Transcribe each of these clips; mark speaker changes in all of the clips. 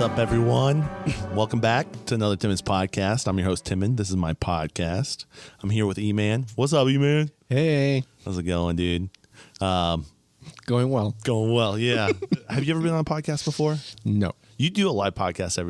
Speaker 1: up, everyone? Welcome back to another Timmons podcast. I'm your host, Timon. This is my podcast. I'm here with E-Man. What's up, E-Man?
Speaker 2: Hey.
Speaker 1: How's it going, dude?
Speaker 2: Going well.
Speaker 1: Going well, yeah. Have you ever been on a podcast before?
Speaker 2: No.
Speaker 1: You do a live podcast I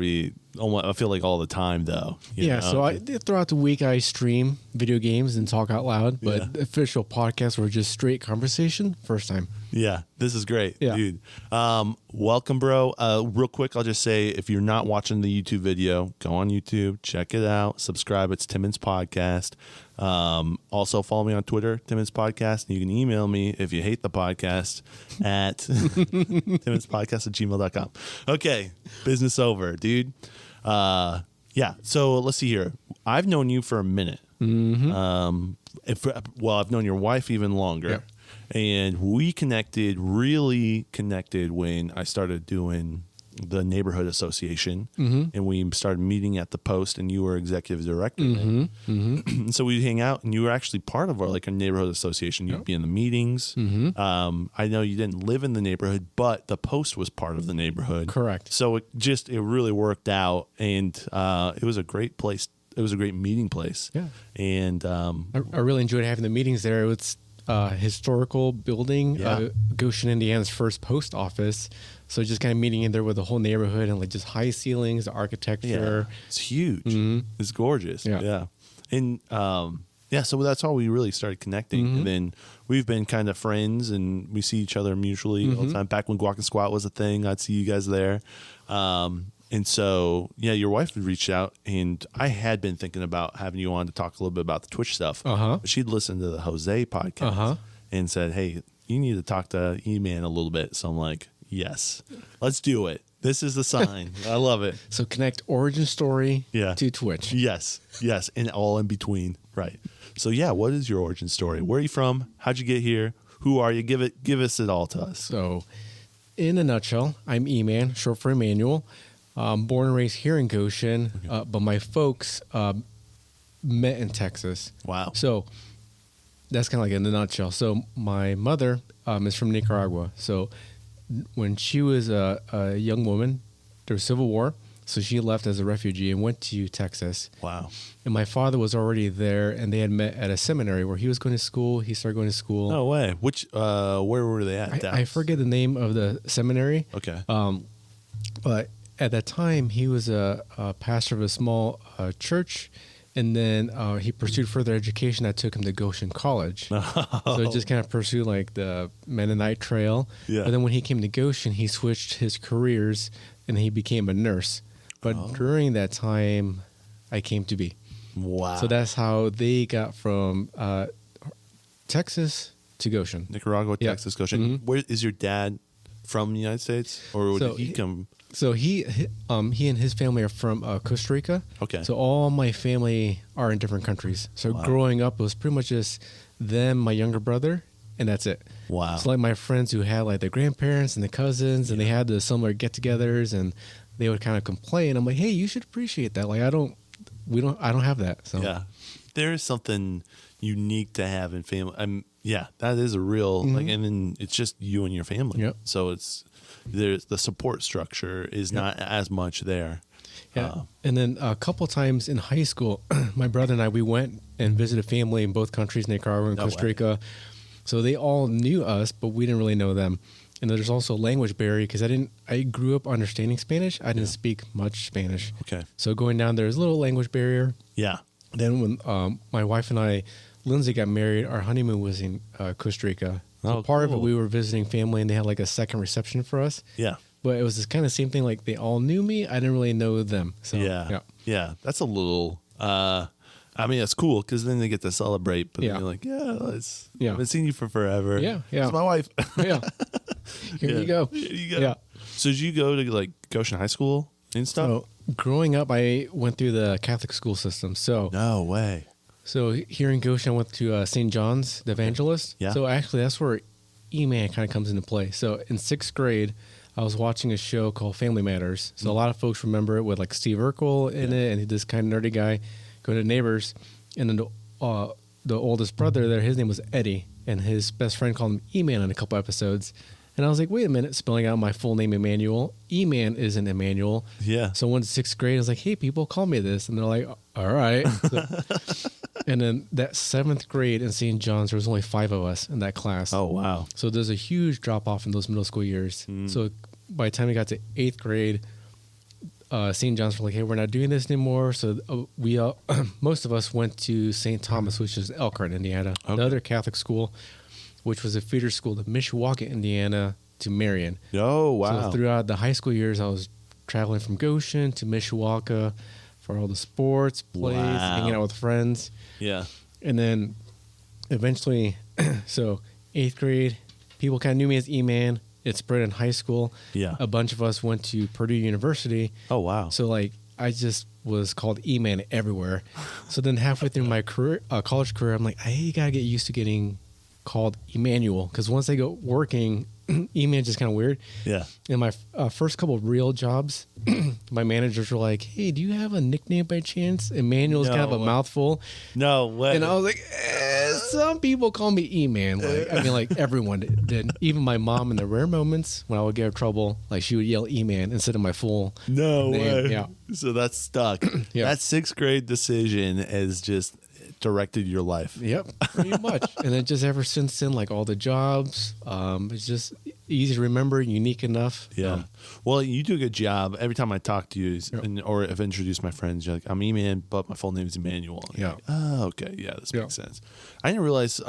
Speaker 1: feel like all the time, though.
Speaker 2: Yeah, so throughout the week, I stream video games and talk out loud, but the official podcast were just straight conversation, first time.
Speaker 1: Yeah, this is great,
Speaker 2: yeah.
Speaker 1: Dude. Welcome, bro. Real quick, I'll just say, if you're not watching the YouTube video, go on YouTube, check it out, subscribe. It's Timmons Podcast. Also, follow me on Twitter, Timmons Podcast. And you can email me if you hate the podcast at timmonspodcast@gmail.com. Okay, business over, dude. Yeah, so let's see here. I've known you for a minute.
Speaker 2: Mm-hmm.
Speaker 1: I've known your wife even longer.
Speaker 2: Yep.
Speaker 1: And we really connected when I started doing the neighborhood association, and we started meeting at the Post, and you were executive director. So we'd hang out, and you were actually part of our neighborhood association. You'd be in the meetings. I know you didn't live in the neighborhood, but the Post was part of the neighborhood.
Speaker 2: Correct.
Speaker 1: So it really worked out, and it was a great place. It was a great meeting place.
Speaker 2: Yeah.
Speaker 1: And
Speaker 2: I really enjoyed having the meetings there. It's historical building, Goshen, Indiana's first post office. So just kind of meeting in there with the whole neighborhood and just high ceilings, the architecture.
Speaker 1: Yeah, it's huge. It's gorgeous. Yeah. And so that's how we really started connecting. And then we've been kind of friends, and we see each other mutually all the time. Back when Guac and Squat was a thing, I'd see you guys there. And so, your wife had reached out, and I had been thinking about having you on to talk a little bit about the Twitch stuff. But she'd listened to the Jose podcast and said, hey, you need to talk to E-Man a little bit. So I'm like, yes, let's do it. This is the sign. I love it.
Speaker 2: So connect origin story to Twitch.
Speaker 1: Yes, and all in between. Right. So, what is your origin story? Where are you from? How'd you get here? Who are you? Give us it all to us.
Speaker 2: So, in a nutshell, I'm E-Man, short for Emmanuel. Born and raised here in Goshen, but my folks met in Texas.
Speaker 1: Wow.
Speaker 2: So that's kind of like in a nutshell. So my mother is from Nicaragua. So when she was a young woman, there was Civil War. So she left as a refugee and went to Texas.
Speaker 1: Wow.
Speaker 2: And my father was already there, and they had met at a seminary where he was going to school. He started going to school.
Speaker 1: No way. Where were they at?
Speaker 2: I forget the name of the seminary.
Speaker 1: Okay.
Speaker 2: But at that time, he was a pastor of a small church, and then he pursued further education that took him to Goshen College. So he just kind of pursued the Mennonite trail.
Speaker 1: Yeah.
Speaker 2: But then when he came to Goshen, he switched his careers, and he became a nurse. But during that time, I came to be.
Speaker 1: Wow.
Speaker 2: So that's how they got from Texas to Goshen.
Speaker 1: Nicaragua, Texas, Goshen. Where is your dad from the United States, or did he come?
Speaker 2: So he and his family are from Costa Rica.
Speaker 1: Okay.
Speaker 2: So all my family are in different countries. So growing up, it was pretty much just them, my younger brother, and that's it.
Speaker 1: Wow.
Speaker 2: So my friends who had the grandparents and the cousins, and they had the similar get-togethers, and they would kind of complain. I'm like, hey, you should appreciate that. I don't have that. So
Speaker 1: there is something unique to have in family. That is a real and then it's just you and your family.
Speaker 2: Yep.
Speaker 1: So there's the support structure is not as much there.
Speaker 2: Yeah. And then a couple times in high school, my brother and I, we went and visited family in both countries, Nicaragua and Costa Rica. So they all knew us, but we didn't really know them. And there's also a language barrier because I grew up understanding Spanish. I didn't speak much Spanish.
Speaker 1: Okay.
Speaker 2: So going down there's a little language barrier.
Speaker 1: Yeah.
Speaker 2: Then when my wife and I, Lindsay, got married, our honeymoon was in Costa Rica. So part of it, we were visiting family, and they had a second reception for us.
Speaker 1: Yeah.
Speaker 2: But it was this kind of same thing. They all knew me. I didn't really know them. So
Speaker 1: yeah. That's a little. It's cool because then they get to celebrate. But then you're like, I haven't seen you for forever.
Speaker 2: Yeah.
Speaker 1: It's my wife.
Speaker 2: Yeah. Here you go.
Speaker 1: Yeah. So did you go to Goshen High School and stuff?
Speaker 2: So growing up, I went through the Catholic school system. So
Speaker 1: no way.
Speaker 2: So here in Goshen, I went to St. John's the Evangelist.
Speaker 1: Yeah.
Speaker 2: So actually, that's where E-Man kind of comes into play. So in 6th grade, I was watching a show called Family Matters. So a lot of folks remember it with Steve Urkel in it, and he's this kind of nerdy guy going to Neighbors. And then the oldest brother there, his name was Eddie, and his best friend called him E-Man in a couple episodes. And I was like, wait a minute, spelling out my full name, Emmanuel. E-Man isn't Emmanuel.
Speaker 1: Yeah.
Speaker 2: So in 6th grade, I was like, hey, people call me this. And they're like, all right. So, and then that 7th grade in St. John's, there was only 5 of us in that class.
Speaker 1: Oh, wow.
Speaker 2: So there's a huge drop off in those middle school years. So by the time we got to 8th grade, St. John's were like, hey, we're not doing this anymore. So we most of us went to St. Thomas, which is Elkhart, Indiana, another Catholic school, which was a feeder school to Mishawaka, Indiana, to Marion.
Speaker 1: Oh, wow.
Speaker 2: So throughout the high school years, I was traveling from Goshen to Mishawaka for all the sports, plays, hanging out with friends.
Speaker 1: Yeah.
Speaker 2: And then eventually, so 8th grade, people kind of knew me as E-Man. It spread in high school.
Speaker 1: Yeah.
Speaker 2: A bunch of us went to Purdue University.
Speaker 1: Oh, wow.
Speaker 2: So, like, I just was called E-Man everywhere. So then halfway through my career, college career, I'm like, I got to get used to getting called Emmanuel, because once I go working, E-Man just kind of weird.
Speaker 1: Yeah.
Speaker 2: In my first couple of real jobs, my managers were like, hey, do you have a nickname by chance? Emmanuel's kind of a mouthful.
Speaker 1: No way.
Speaker 2: And I was like, some people call me E-Man. Like, I mean, like, everyone did. Even my mom, in the rare moments when I would get in trouble, like, she would yell E-Man instead of my full
Speaker 1: No
Speaker 2: name.
Speaker 1: way.
Speaker 2: Yeah.
Speaker 1: So that's stuck.
Speaker 2: Yeah.
Speaker 1: That 6th grade decision has just directed your life.
Speaker 2: Yep, pretty much. And then just ever since then, like, all the jobs, it's just easy to remember, unique enough.
Speaker 1: Yeah. Well, you do a good job. Every time I talk to you or if I introduce my friends, you're like, I'm E-Man, but my full name is Emmanuel.
Speaker 2: Yeah.
Speaker 1: Like, oh, okay. Yeah, this makes sense. I didn't realize,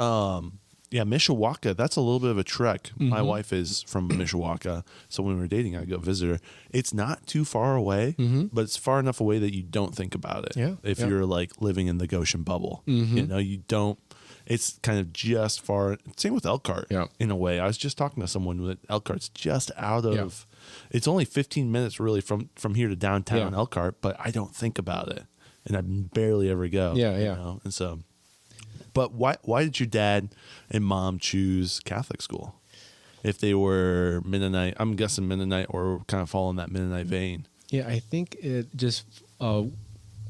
Speaker 1: Mishawaka, that's a little bit of a trek. My wife is from Mishawaka. So when we were dating, I'd go visit her. It's not too far away, but it's far enough away that you don't think about it.
Speaker 2: Yeah.
Speaker 1: If you're like living in the Goshen bubble, you know, you don't. It's kind of just far. Same with Elkhart in a way. I was just talking to someone with Elkhart's just out of, it's only 15 minutes really from here to downtown Elkhart, but I don't think about it. And I barely ever go.
Speaker 2: Yeah,
Speaker 1: you know? And so, but why did your dad and mom choose Catholic school? If they were Mennonite, I'm guessing Mennonite or kind of fall in that Mennonite vein.
Speaker 2: Yeah, I think it just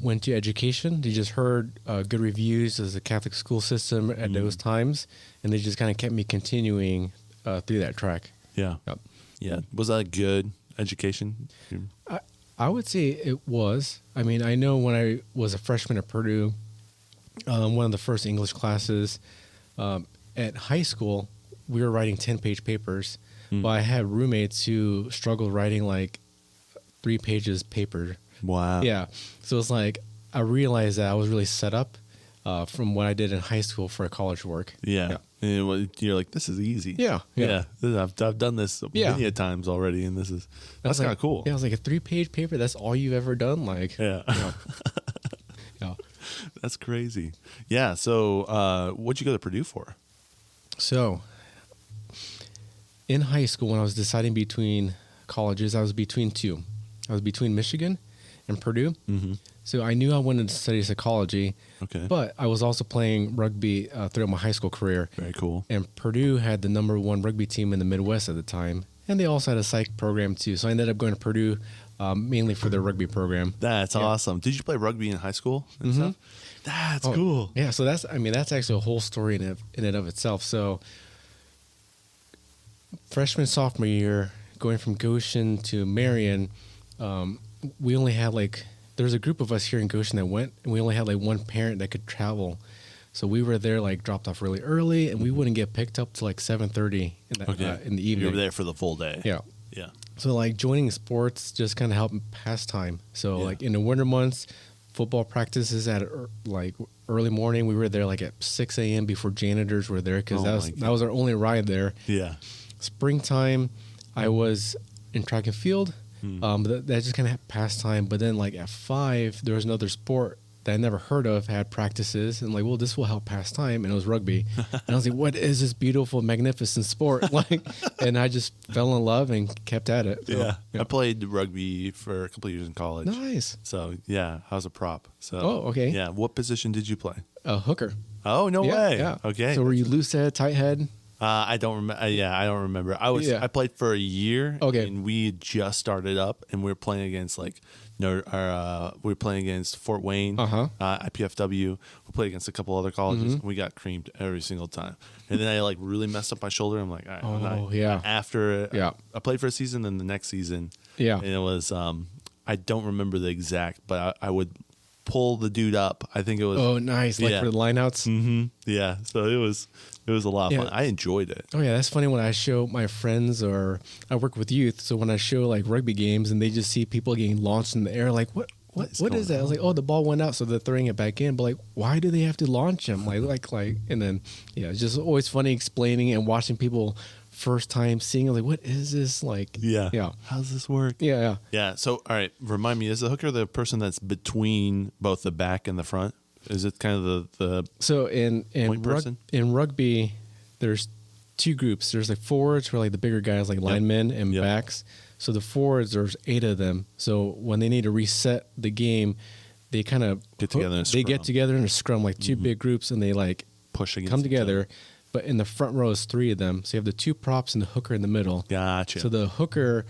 Speaker 2: went to education. They just heard good reviews as a Catholic school system at those times, and they just kind of kept me continuing through that track.
Speaker 1: Yeah.
Speaker 2: Yep.
Speaker 1: Yeah. Was that a good education?
Speaker 2: I would say it was. I mean, I know when I was a freshman at Purdue, one of the first English classes at high school, we were writing 10-page papers, but I had roommates who struggled writing like 3 pages paper.
Speaker 1: Wow.
Speaker 2: Yeah. So it's like I realized that I was really set up from what I did in high school for college work.
Speaker 1: Yeah. And you're like, this is easy.
Speaker 2: Yeah.
Speaker 1: I've done this many a times already, and that's kind of cool.
Speaker 2: Yeah, I was like, a 3-page paper. That's all you've ever done. Like,
Speaker 1: yeah.
Speaker 2: Yeah.
Speaker 1: That's crazy. Yeah. So, what'd you go to Purdue for?
Speaker 2: So, in high school, when I was deciding between colleges, I was between 2. I was between Michigan and Purdue. Mm-hmm. So I knew I wanted to study psychology.
Speaker 1: Okay.
Speaker 2: But I was also playing rugby throughout my high school career.
Speaker 1: Very cool.
Speaker 2: And Purdue had the #1 rugby team in the Midwest at the time. And they also had a psych program too. So I ended up going to Purdue mainly for their rugby program.
Speaker 1: That's awesome. Did you play rugby in high school and stuff? That's cool.
Speaker 2: Yeah. So that's actually a whole story in and of itself. So freshman, sophomore year, going from Goshen to Marion, we only had there's a group of us here in Goshen that went, and we only had one parent that could travel. So we were there, dropped off really early, and we wouldn't get picked up till 7:30 in the evening.
Speaker 1: You were there for the full day.
Speaker 2: Yeah.
Speaker 1: Yeah.
Speaker 2: So joining sports just kind of helped pass time. So in the winter months, football practices at early morning. We were there at 6 a.m. before janitors were there because that was our only ride there.
Speaker 1: Yeah.
Speaker 2: Springtime, I was in track and field. But that just kind of passed time. But then at 5, there was another sport that I never heard of, had practices, and this will help pass time, and it was rugby. And I was like, what is this beautiful, magnificent sport? And I just fell in love and kept at it. So,
Speaker 1: yeah. I played rugby for a couple of years in college.
Speaker 2: Nice.
Speaker 1: So I was a prop. So
Speaker 2: okay.
Speaker 1: Yeah. What position did you play?
Speaker 2: A hooker.
Speaker 1: Oh, no way.
Speaker 2: Yeah.
Speaker 1: Okay.
Speaker 2: So were you loose head, tight head?
Speaker 1: I don't remember. Yeah, I don't remember. I played for a year.
Speaker 2: Okay.
Speaker 1: And we had just started up, and we were playing against we were playing against Fort Wayne, IPFW. We played against a couple other colleges, and we got creamed every single time. And then I really messed up my shoulder. I'm like, all right, I'm not. After I played for a season, then the next season, and it was I don't remember the exact, but I would pull the dude up. I think it was.
Speaker 2: Oh, nice! Like for the lineouts.
Speaker 1: Mm-hmm. Yeah. So it was a lot of fun. I enjoyed it.
Speaker 2: Oh yeah, that's funny when I show my friends, or I work with youth. So when I show rugby games and they just see people getting launched in the air, like what is that? I was like, oh, the ball went out, so they're throwing it back in. But why do they have to launch them? And then it's just always funny explaining and watching people first time seeing it, what is this like?
Speaker 1: Yeah. How's this work?
Speaker 2: Yeah.
Speaker 1: So all right, remind me, is the hooker the person that's between both the back and the front? Is it kind of the
Speaker 2: so in rugby, there's two groups. There's forwards who are the bigger guys, linemen and backs. So the forwards, there's 8 of them. So when they need to reset the game, they kind of
Speaker 1: get together.
Speaker 2: They get together in a scrum, two big groups, and they
Speaker 1: push against
Speaker 2: come together. But in the front row is 3 of them. So you have the 2 props and the hooker in the middle.
Speaker 1: Gotcha.
Speaker 2: So the hooker,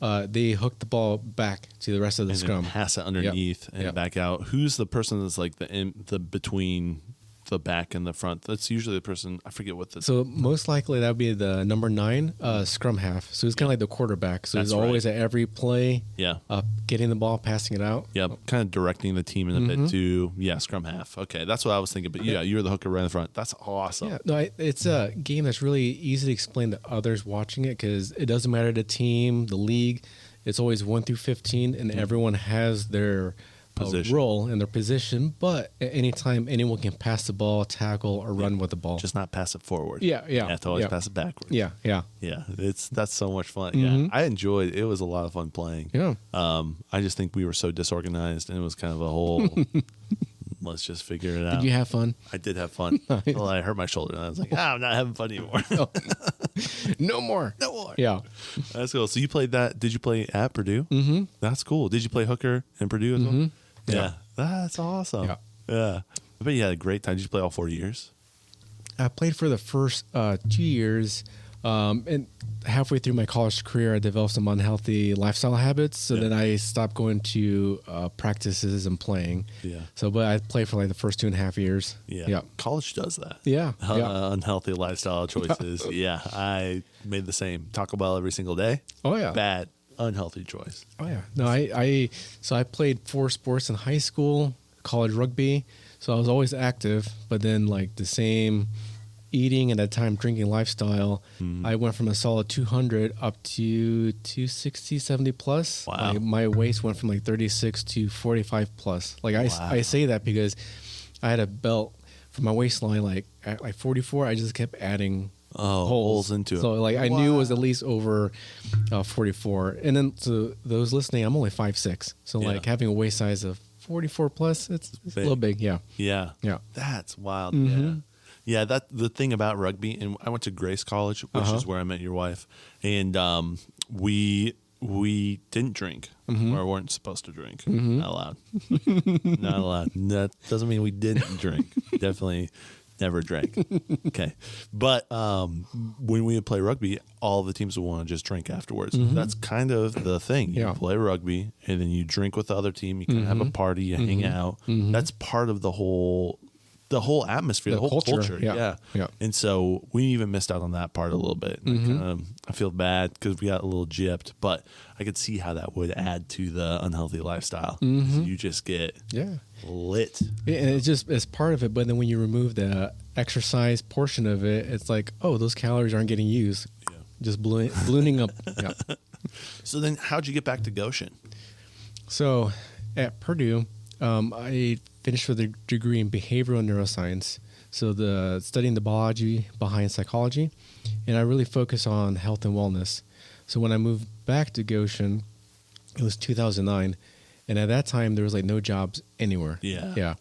Speaker 2: they hook the ball back to the rest of the scrum.
Speaker 1: Pass it underneath and back out. Who's the person that's the between the back and the front? That's usually the person. I forget what the.
Speaker 2: So most likely that would be the number 9 scrum half. So he's kind of like the quarterback. So he's always at every play. Getting the ball, passing it out.
Speaker 1: Kind of directing the team in a bit too. Scrum half. Okay, that's what I was thinking. But you're the hooker right in the front. That's awesome.
Speaker 2: Yeah, no, it's a game that's really easy to explain to others watching it, because it doesn't matter the team, the league. It's always 1 through 15, and everyone has their role and their position, but at any time anyone can pass the ball, tackle, or run with the ball.
Speaker 1: Just not pass it forward.
Speaker 2: You
Speaker 1: have to always pass it backwards.
Speaker 2: Yeah.
Speaker 1: That's so much fun. Yeah, I enjoyed it. It was a lot of fun playing. I just think we were so disorganized, and it was kind of a whole let's just figure it out.
Speaker 2: Did you have fun?
Speaker 1: I did have fun. Well, I hurt my shoulder, and I was like, I'm not having fun anymore.
Speaker 2: No more. Yeah.
Speaker 1: That's cool. So you played that. Did you play at Purdue?
Speaker 2: Mm-hmm.
Speaker 1: That's cool. Did you play hooker in Purdue as well? Yeah. That's awesome. Yeah. I bet you had a great time. Did you play all 4 years?
Speaker 2: I played for the first 2 years. And halfway through my college career, I developed some unhealthy lifestyle habits. So then I stopped going to practices and playing. But I played for the first 2.5 years.
Speaker 1: College does that. Unhealthy lifestyle choices. I made the same. Taco Bell every single day.
Speaker 2: Oh yeah.
Speaker 1: Bad, unhealthy choice.
Speaker 2: Oh yeah. No, I played 4 sports in high school, college rugby. So I was always active, but then the same eating and at that time drinking lifestyle, I went from a solid 200 up to 260, 70 plus.
Speaker 1: Wow.
Speaker 2: My waist went from 36 to 45 plus. I say that because I had a belt for my waistline, at 44, I just kept adding holes
Speaker 1: into it.
Speaker 2: So I knew it was at least over 44. And then to those listening, I'm only 5'6". So having a waist size of 44 plus, it's a little big. Yeah.
Speaker 1: That's wild. Yeah, the thing about rugby, and I went to Grace College, which is where I met your wife, and we didn't drink, or weren't supposed to drink. Not allowed. Not allowed. That doesn't mean we didn't drink. Definitely never drank. Okay, but when we would play rugby, all the teams would want to just drink afterwards. That's kind of the thing. You play rugby, and then you drink with the other team. You can have a party, you hang out. That's part of the whole atmosphere, the whole culture. Yeah. And so we even missed out on that part a little bit. I feel bad because we got a little gypped, but I could see how that would add to the unhealthy lifestyle. You just get lit.
Speaker 2: And it's part of it, but then when you remove the exercise portion of it, it's those calories aren't getting used. Just ballooning up.
Speaker 1: So then how'd you get back to Goshen?
Speaker 2: So at Purdue, I finished with a degree in behavioral neuroscience, so studying the biology behind psychology, and I really focus on health and wellness. So when I moved back to Goshen, it was 2009, and at that time there was no jobs anywhere.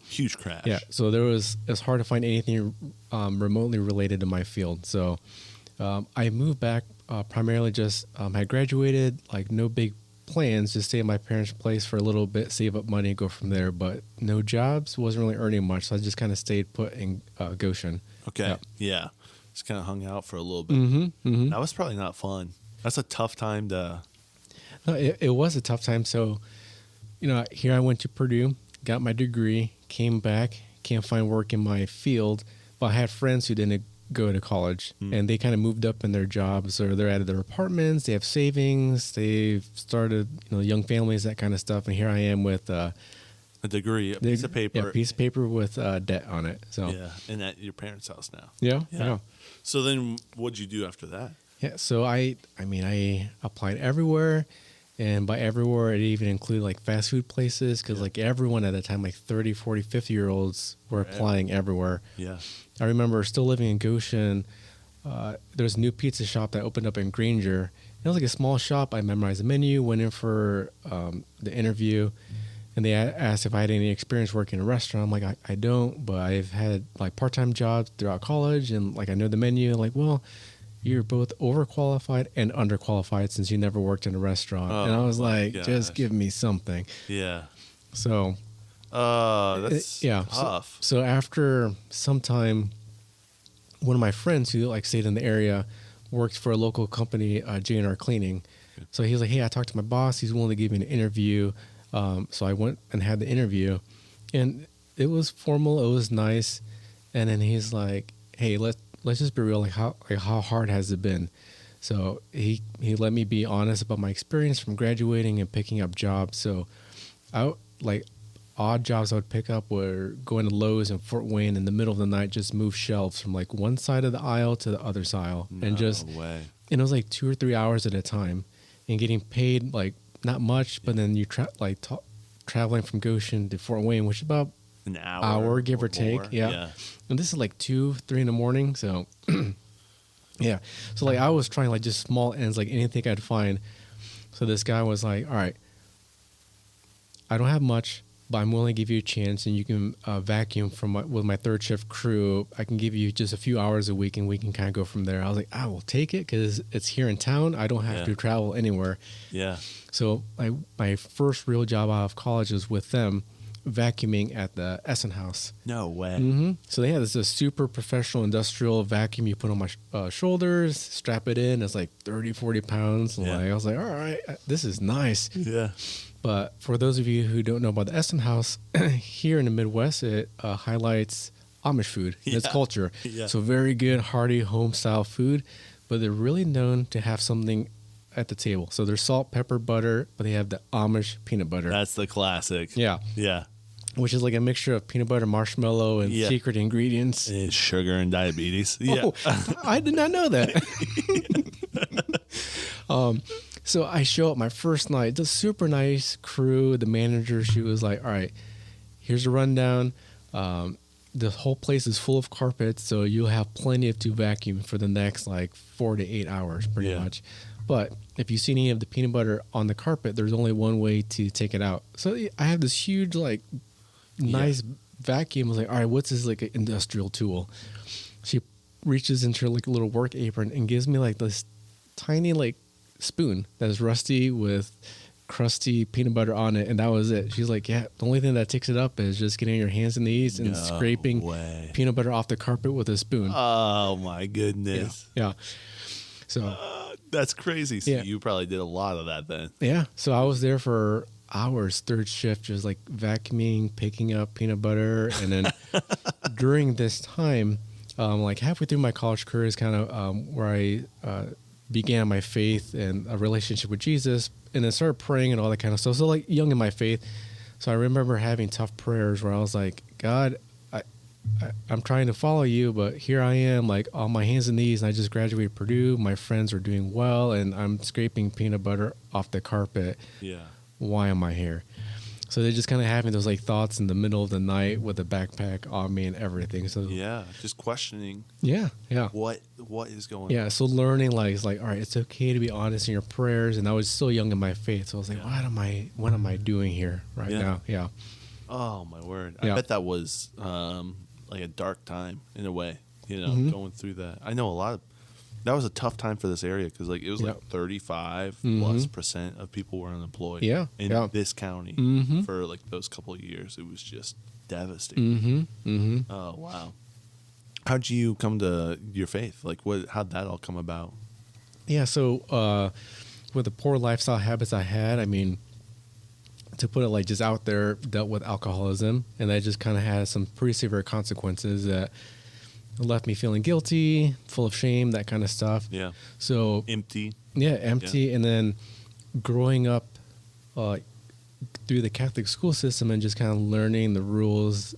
Speaker 1: Huge crash.
Speaker 2: So it's hard to find anything remotely related to my field. So I moved back primarily just I graduated, no big plans, just stay at my parents' place for a little bit, save up money, go from there. But no jobs, wasn't really earning much, so I just kind of stayed put in Goshen.
Speaker 1: Okay, yeah. Just kind of hung out for a little bit. That was probably not fun. That's a tough time to.
Speaker 2: No, it was a tough time. So, here I went to Purdue, got my degree, came back, can't find work in my field, but I had friends who didn't go to college, and they kind of moved up in their jobs, or they're out of their apartments, they have savings, they've started, young families, that kind of stuff. And here I am with a
Speaker 1: degree, a piece of paper.
Speaker 2: Yeah, a piece of paper with debt on it. So
Speaker 1: yeah, and at your parents' house now.
Speaker 2: Yeah.
Speaker 1: So then what'd you do after that?
Speaker 2: Yeah, so I applied everywhere. And by everywhere, it even included like fast food places, because like everyone at the time, like 30, 40, 50-year-olds were applying everywhere.
Speaker 1: Yeah.
Speaker 2: I remember still living in Goshen. There's a new pizza shop that opened up in Granger. It was like a small shop. I memorized the menu, went in for the interview, and they asked if I had any experience working in a restaurant. I'm like, I don't, but I've had like part-time jobs throughout college, and like I know the menu. Like, well, you're both overqualified and underqualified since you never worked in a restaurant. And I was like, just give me something.
Speaker 1: Yeah.
Speaker 2: So,
Speaker 1: that's tough.
Speaker 2: So after some time, one of my friends who like stayed in the area worked for a local company, J&R Cleaning. So he was like, hey, I talked to my boss. He's willing to give me an interview. So I went and had the interview, and it was formal. It was nice. And then he's like, hey, let's just be real. Like how hard has it been? So he let me be honest about my experience from graduating and picking up jobs. So odd jobs I would pick up were going to Lowe's in Fort Wayne in the middle of the night, just move shelves from like one side of the aisle to the other aisle. And it was like 2 or 3 hours at a time, and getting paid like not much, but then you traveling from Goshen to Fort Wayne, which is about
Speaker 1: an hour
Speaker 2: give or take. Yeah. And this is like 2, 3 in the morning. So yeah. So like I was trying like just small ends, like anything I'd find. So this guy was like, all right, I don't have much, but I'm willing to give you a chance, and you can vacuum with my third shift crew. I can give you just a few hours a week, and we can kind of go from there. I was like, I will take it because it's here in town. I don't have to travel anywhere.
Speaker 1: Yeah.
Speaker 2: So my first real job out of college was with them, vacuuming at the Essen House.
Speaker 1: No way.
Speaker 2: So they had this super professional industrial vacuum you put on my shoulders, strap it in. It's like 30, 40 pounds. Yeah. I was like, all right, this is nice.
Speaker 1: Yeah.
Speaker 2: But for those of you who don't know about the Essen House, here in the Midwest, it highlights Amish food and its culture.
Speaker 1: Yeah.
Speaker 2: So very good, hearty, home-style food. But they're really known to have something at the table. So there's salt, pepper, butter, but they have the Amish peanut butter.
Speaker 1: That's the classic.
Speaker 2: Yeah.
Speaker 1: Yeah.
Speaker 2: Which is like a mixture of peanut butter, marshmallow, and secret ingredients.
Speaker 1: It's sugar and diabetes. Yeah.
Speaker 2: Oh, I did not know that. So I show up my first night. It's a super nice crew. The manager, she was like, all right, here's a rundown. The whole place is full of carpets, so you'll have plenty to vacuum for the next like 4 to 8 hours pretty much. But if you see any of the peanut butter on the carpet, there's only one way to take it out. So I have this huge, like, nice vacuum. I was like, all right, what's this, like, industrial tool? She reaches into her, like, a little work apron and gives me, like, this tiny, like, spoon that is rusty with crusty peanut butter on it, and that was it. She's like, yeah, the only thing that takes it up is just getting your hands in these and scraping peanut butter off the carpet with a spoon.
Speaker 1: Oh, my goodness.
Speaker 2: Yeah. So
Speaker 1: that's crazy. So you probably did a lot of that then.
Speaker 2: Yeah. So I was there for hours, third shift, just like vacuuming, picking up peanut butter. And then during this time, like halfway through my college career is kind of where I began my faith and a relationship with Jesus, and then started praying and all that kind of stuff. So like young in my faith. So I remember having tough prayers where I was like, God, I'm trying to follow you, but here I am, like on my hands and knees, and I just graduated Purdue. My friends are doing well, and I'm scraping peanut butter off the carpet.
Speaker 1: Yeah.
Speaker 2: Why am I here? So they're just kind of having those like thoughts in the middle of the night with a backpack on me and everything. So
Speaker 1: just questioning.
Speaker 2: Yeah.
Speaker 1: What is going on?
Speaker 2: Yeah. So learning it's like, all right, it's okay to be honest in your prayers. And I was still young in my faith, so I was like, what am I doing here right now? Yeah.
Speaker 1: Oh my word! I bet that was like a dark time in a way. Going through that. I know that was a tough time for this area because like it was like 35+% of people were unemployed. In this county for like those couple of years, it was just devastating. Oh wow! How'd you come to your faith? Like, how'd that all come about?
Speaker 2: Yeah, so with the poor lifestyle habits I had, I mean, to put it like just out there, dealt with alcoholism, and that just kind of had some pretty severe consequences that left me feeling guilty, full of shame, that kind of stuff.
Speaker 1: Yeah.
Speaker 2: So
Speaker 1: empty.
Speaker 2: Yeah, empty. Yeah. And then growing up through the Catholic school system and just kind of learning the rules,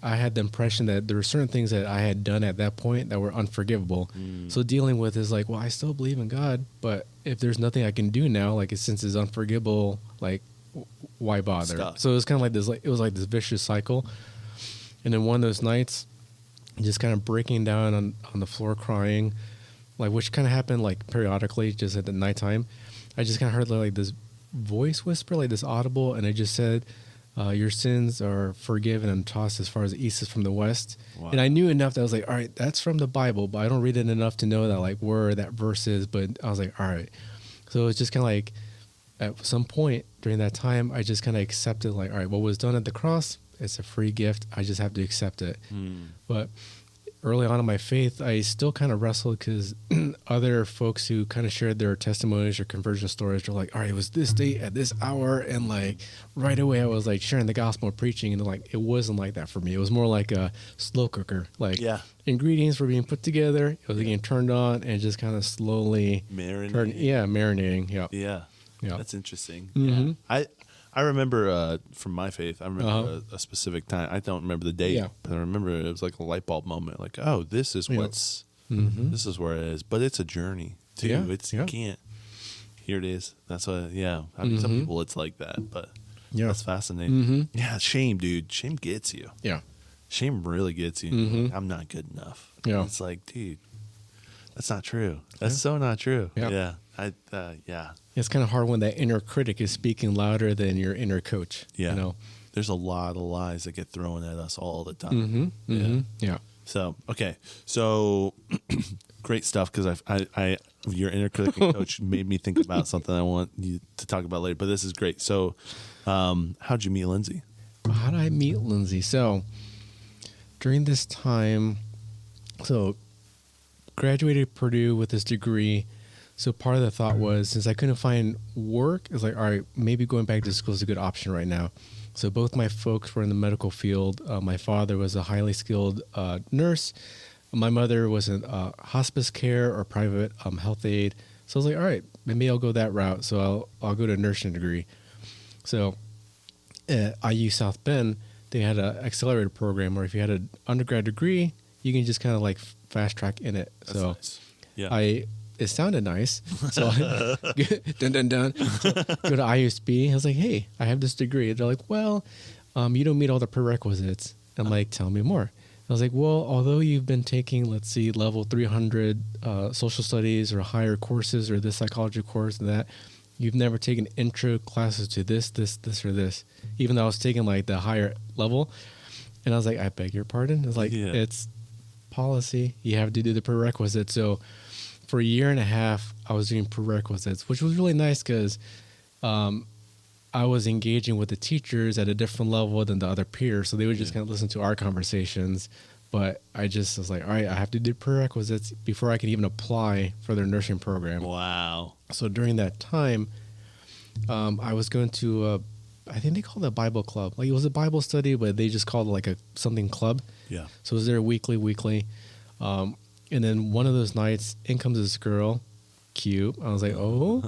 Speaker 2: I had the impression that there were certain things that I had done at that point that were unforgivable. So dealing with is like, well, I still believe in God, but if there's nothing I can do now, like since it's unforgivable, like why bother?
Speaker 1: Stuff.
Speaker 2: So it was kind of like this, it was like this vicious cycle. And then one of those nights, just kind of breaking down on the floor crying, like which kind of happened like periodically just at the nighttime. I just kind of heard like this voice whisper, like this audible, and it just said, your sins are forgiven and tossed as far as the east is from the west. Wow. And I knew enough that I was like, all right, that's from the Bible, but I don't read it enough to know that like where that verse is. But I was like, all right. So it's just kind of like at some point during that time, I just kind of accepted like, all right, what was done at the cross, it's a free gift. I just have to accept it. But early on in my faith, I still kind of wrestled because other folks who kind of shared their testimonies or conversion stories were like, all right, it was this date at this hour. And like right away, I was like sharing the gospel and preaching. And like, it wasn't like that for me. It was more like a slow cooker. Like ingredients were being put together. It was getting turned on and just kind of slowly marinating.
Speaker 1: Yeah. That's interesting.
Speaker 2: Mm-hmm.
Speaker 1: Yeah. I remember from my faith, I remember a specific time. I don't remember the date, but I remember it was like a light bulb moment. Like, oh, this is this is where it is. But it's a journey too. You can't. Here it is. That's what. Yeah. I mean, some people it's like that, but that's fascinating. Yeah, shame, dude. Shame gets you.
Speaker 2: Yeah,
Speaker 1: shame really gets you. Like, I'm not good enough.
Speaker 2: Yeah,
Speaker 1: it's like, dude, that's not true. That's so not true. Yeah.
Speaker 2: It's kind of hard when that inner critic is speaking louder than your inner coach.
Speaker 1: Yeah.
Speaker 2: You know?
Speaker 1: There's a lot of lies that get thrown at us all the time.
Speaker 2: Yeah.
Speaker 1: So, okay. So, great stuff because I your inner critic and coach made me think about something I want you to talk about later. But this is great. So, how'd you meet Lindsay?
Speaker 2: How did I meet Lindsay? So, during this time, graduated Purdue with this degree. So part of the thought was, since I couldn't find work, it's like, all right, maybe going back to school is a good option right now. So both my folks were in the medical field. My father was a highly skilled nurse. My mother was in hospice care or private health aid. So I was like, all right, maybe I'll go that route. So I'll go to a nursing degree. So at IU South Bend, they had an accelerator program where if you had an undergrad degree, you can just kind of like fast track in it.
Speaker 1: That's
Speaker 2: so
Speaker 1: nice. Yeah.
Speaker 2: It sounded nice. So dun. So go to IUSB. I was like, hey, I have this degree. They're like, well, you don't meet all the prerequisites. I'm like, tell me more. I was like, well, although you've been taking, let's see, level 300 social studies or higher courses or this psychology course and that, you've never taken intro classes to this, or this, even though I was taking like the higher level. And I was like, I beg your pardon. It's like, it's policy. You have to do the prerequisites. So for a year and a half, I was doing prerequisites, which was really nice because I was engaging with the teachers at a different level than the other peers. So they would just kind of listen to our conversations. But I was like, all right, I have to do prerequisites before I can even apply for their nursing program.
Speaker 1: Wow.
Speaker 2: So during that time, I was going to, I think they called it a Bible club. Like it was a Bible study, but they just called it like something club.
Speaker 1: Yeah.
Speaker 2: So it was there weekly. And then one of those nights, in comes this girl, cute. I was like, oh.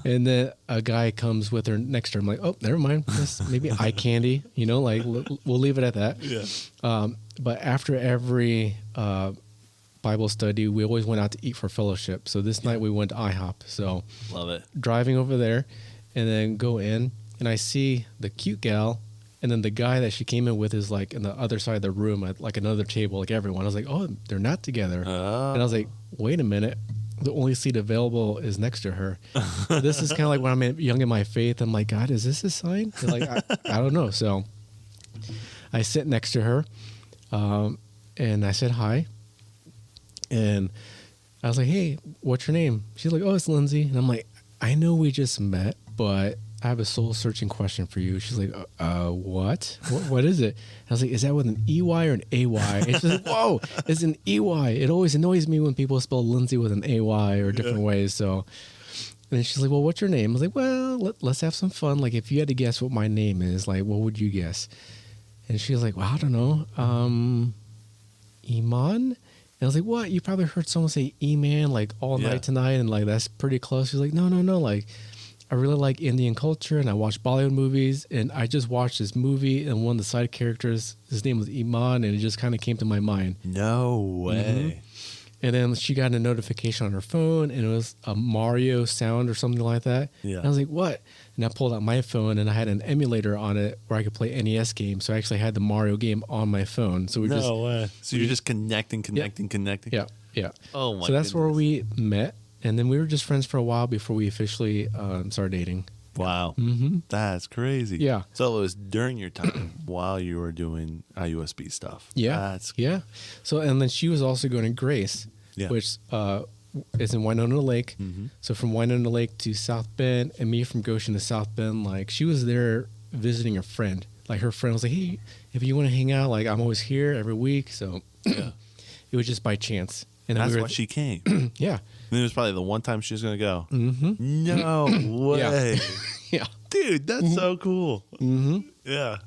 Speaker 2: And then a guy comes with her next to her. I'm like, oh, never mind. This maybe eye candy, like we'll leave it at that.
Speaker 1: Yeah.
Speaker 2: But after every Bible study, we always went out to eat for fellowship. So this night we went to IHOP. So
Speaker 1: love it.
Speaker 2: Driving over there and then go in and I see the cute gal. And then the guy that she came in with is like in the other side of the room at like another table, like everyone. I was like, oh, they're not together. Oh. And I was like, wait a minute. The only seat available is next to her. This is kind of like when I'm young in my faith. I'm like, God, is this a sign? And like, I don't know. So I sit next to her and I said hi. And I was like, hey, what's your name? She's like, oh, it's Lindsay. And I'm like, I know we just met, but I have a soul searching question for you. She's like, what? What is it? I was like, is that with an EY or an AY? And she's like, whoa, it's an EY. It always annoys me when people spell Lindsay with an AY or different ways. So, and then she's like, well, what's your name? I was like, well, let's have some fun. Like, if you had to guess what my name is, like, what would you guess? And she was like, well, I don't know. Iman? And I was like, what? You probably heard someone say E-Man like all night tonight, and like that's pretty close. She's like, no. Like, I really like Indian culture, and I watch Bollywood movies, and I just watched this movie, and one of the side characters, his name was Iman, and it just kind of came to my mind.
Speaker 1: No way.
Speaker 2: Mm-hmm. And then she got a notification on her phone, and it was a Mario sound or something like that.
Speaker 1: Yeah.
Speaker 2: And I was like, what? And I pulled out my phone, and I had an emulator on it where I could play NES games. So I actually had the Mario game on my phone. So
Speaker 1: no way. So you're just connecting.
Speaker 2: Yeah.
Speaker 1: Oh my.
Speaker 2: So that's where we met, and then we were just friends for a while before we officially started dating.
Speaker 1: Wow.
Speaker 2: Mm-hmm.
Speaker 1: That's crazy.
Speaker 2: Yeah.
Speaker 1: So it was during your time while you were doing IUSB stuff.
Speaker 2: Yeah. So, and then she was also going to Grace, which is in Winona Lake.
Speaker 1: Mm-hmm.
Speaker 2: So from Winona Lake to South Bend, and me from Goshen to South Bend, like she was there visiting a friend. Like her friend was like, hey, if you want to hang out, like I'm always here every week. So it was just by chance. And
Speaker 1: that's why she came.
Speaker 2: Yeah.
Speaker 1: And it was probably the one time she was going to go.
Speaker 2: Mm-hmm.
Speaker 1: No way.
Speaker 2: Yeah.
Speaker 1: Dude, that's so cool.
Speaker 2: Mm-hmm.
Speaker 1: Yeah.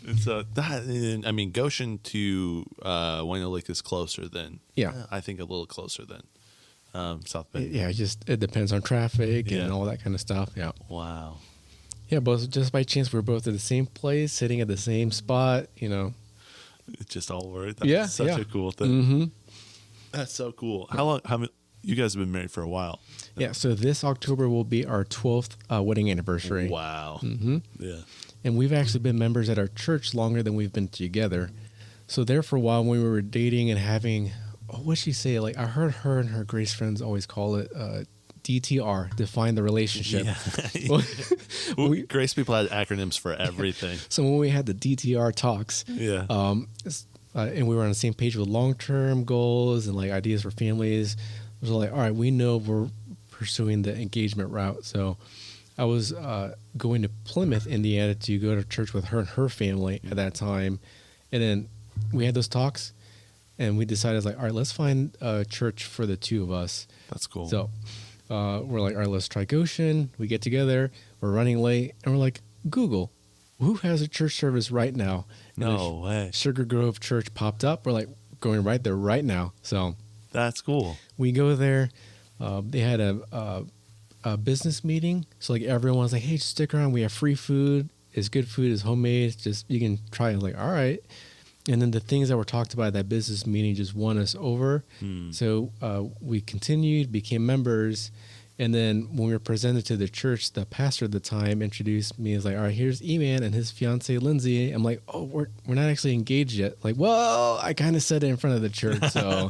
Speaker 1: And so I mean, Goshen to Winona Lake is closer than, I think a little closer than South Bend.
Speaker 2: Yeah, it depends on traffic and all that kind of stuff. Yeah.
Speaker 1: Wow.
Speaker 2: Yeah, but just by chance, we were both at the same place, sitting at the same spot,
Speaker 1: It just all worked. That's such a cool thing.
Speaker 2: Mm-hmm.
Speaker 1: That's so cool. How long, you guys have been married for a while.
Speaker 2: Yeah, so this October will be our 12th wedding anniversary.
Speaker 1: Wow.
Speaker 2: Mm-hmm.
Speaker 1: Yeah.
Speaker 2: And we've actually been members at our church longer than we've been together. So there for a while when we were dating and having, what'd she say? Like I heard her and her Grace friends always call it DTR, define the relationship.
Speaker 1: Yeah. Grace people had acronyms for everything.
Speaker 2: So when we had the DTR talks, and we were on the same page with long-term goals and like ideas for families, it was like, all right, we know we're pursuing the engagement route. So I was going to Plymouth, Indiana to go to church with her and her family at that time. And then we had those talks and we decided like, all right, let's find a church for the two of us.
Speaker 1: That's cool.
Speaker 2: So we're like, all right, let's try Goshen. We get together, we're running late, and we're like, Google, who has a church service right now? And
Speaker 1: no way.
Speaker 2: Sugar Grove Church popped up. We're like, going right there right now. So
Speaker 1: that's cool.
Speaker 2: We go there. They had a business meeting. So like everyone's like, hey, just stick around. We have free food. It's good food. It's homemade. It's just, you can try it. Like, all right. And then the things that were talked about at that business meeting just won us over. So we continued, became members. And then when we were presented to the church, the pastor at the time introduced me as like, all right, here's E-Man and his fiance, Lindsay. I'm like, oh, we're not actually engaged yet. Like, well, I kind of said it in front of the church. So,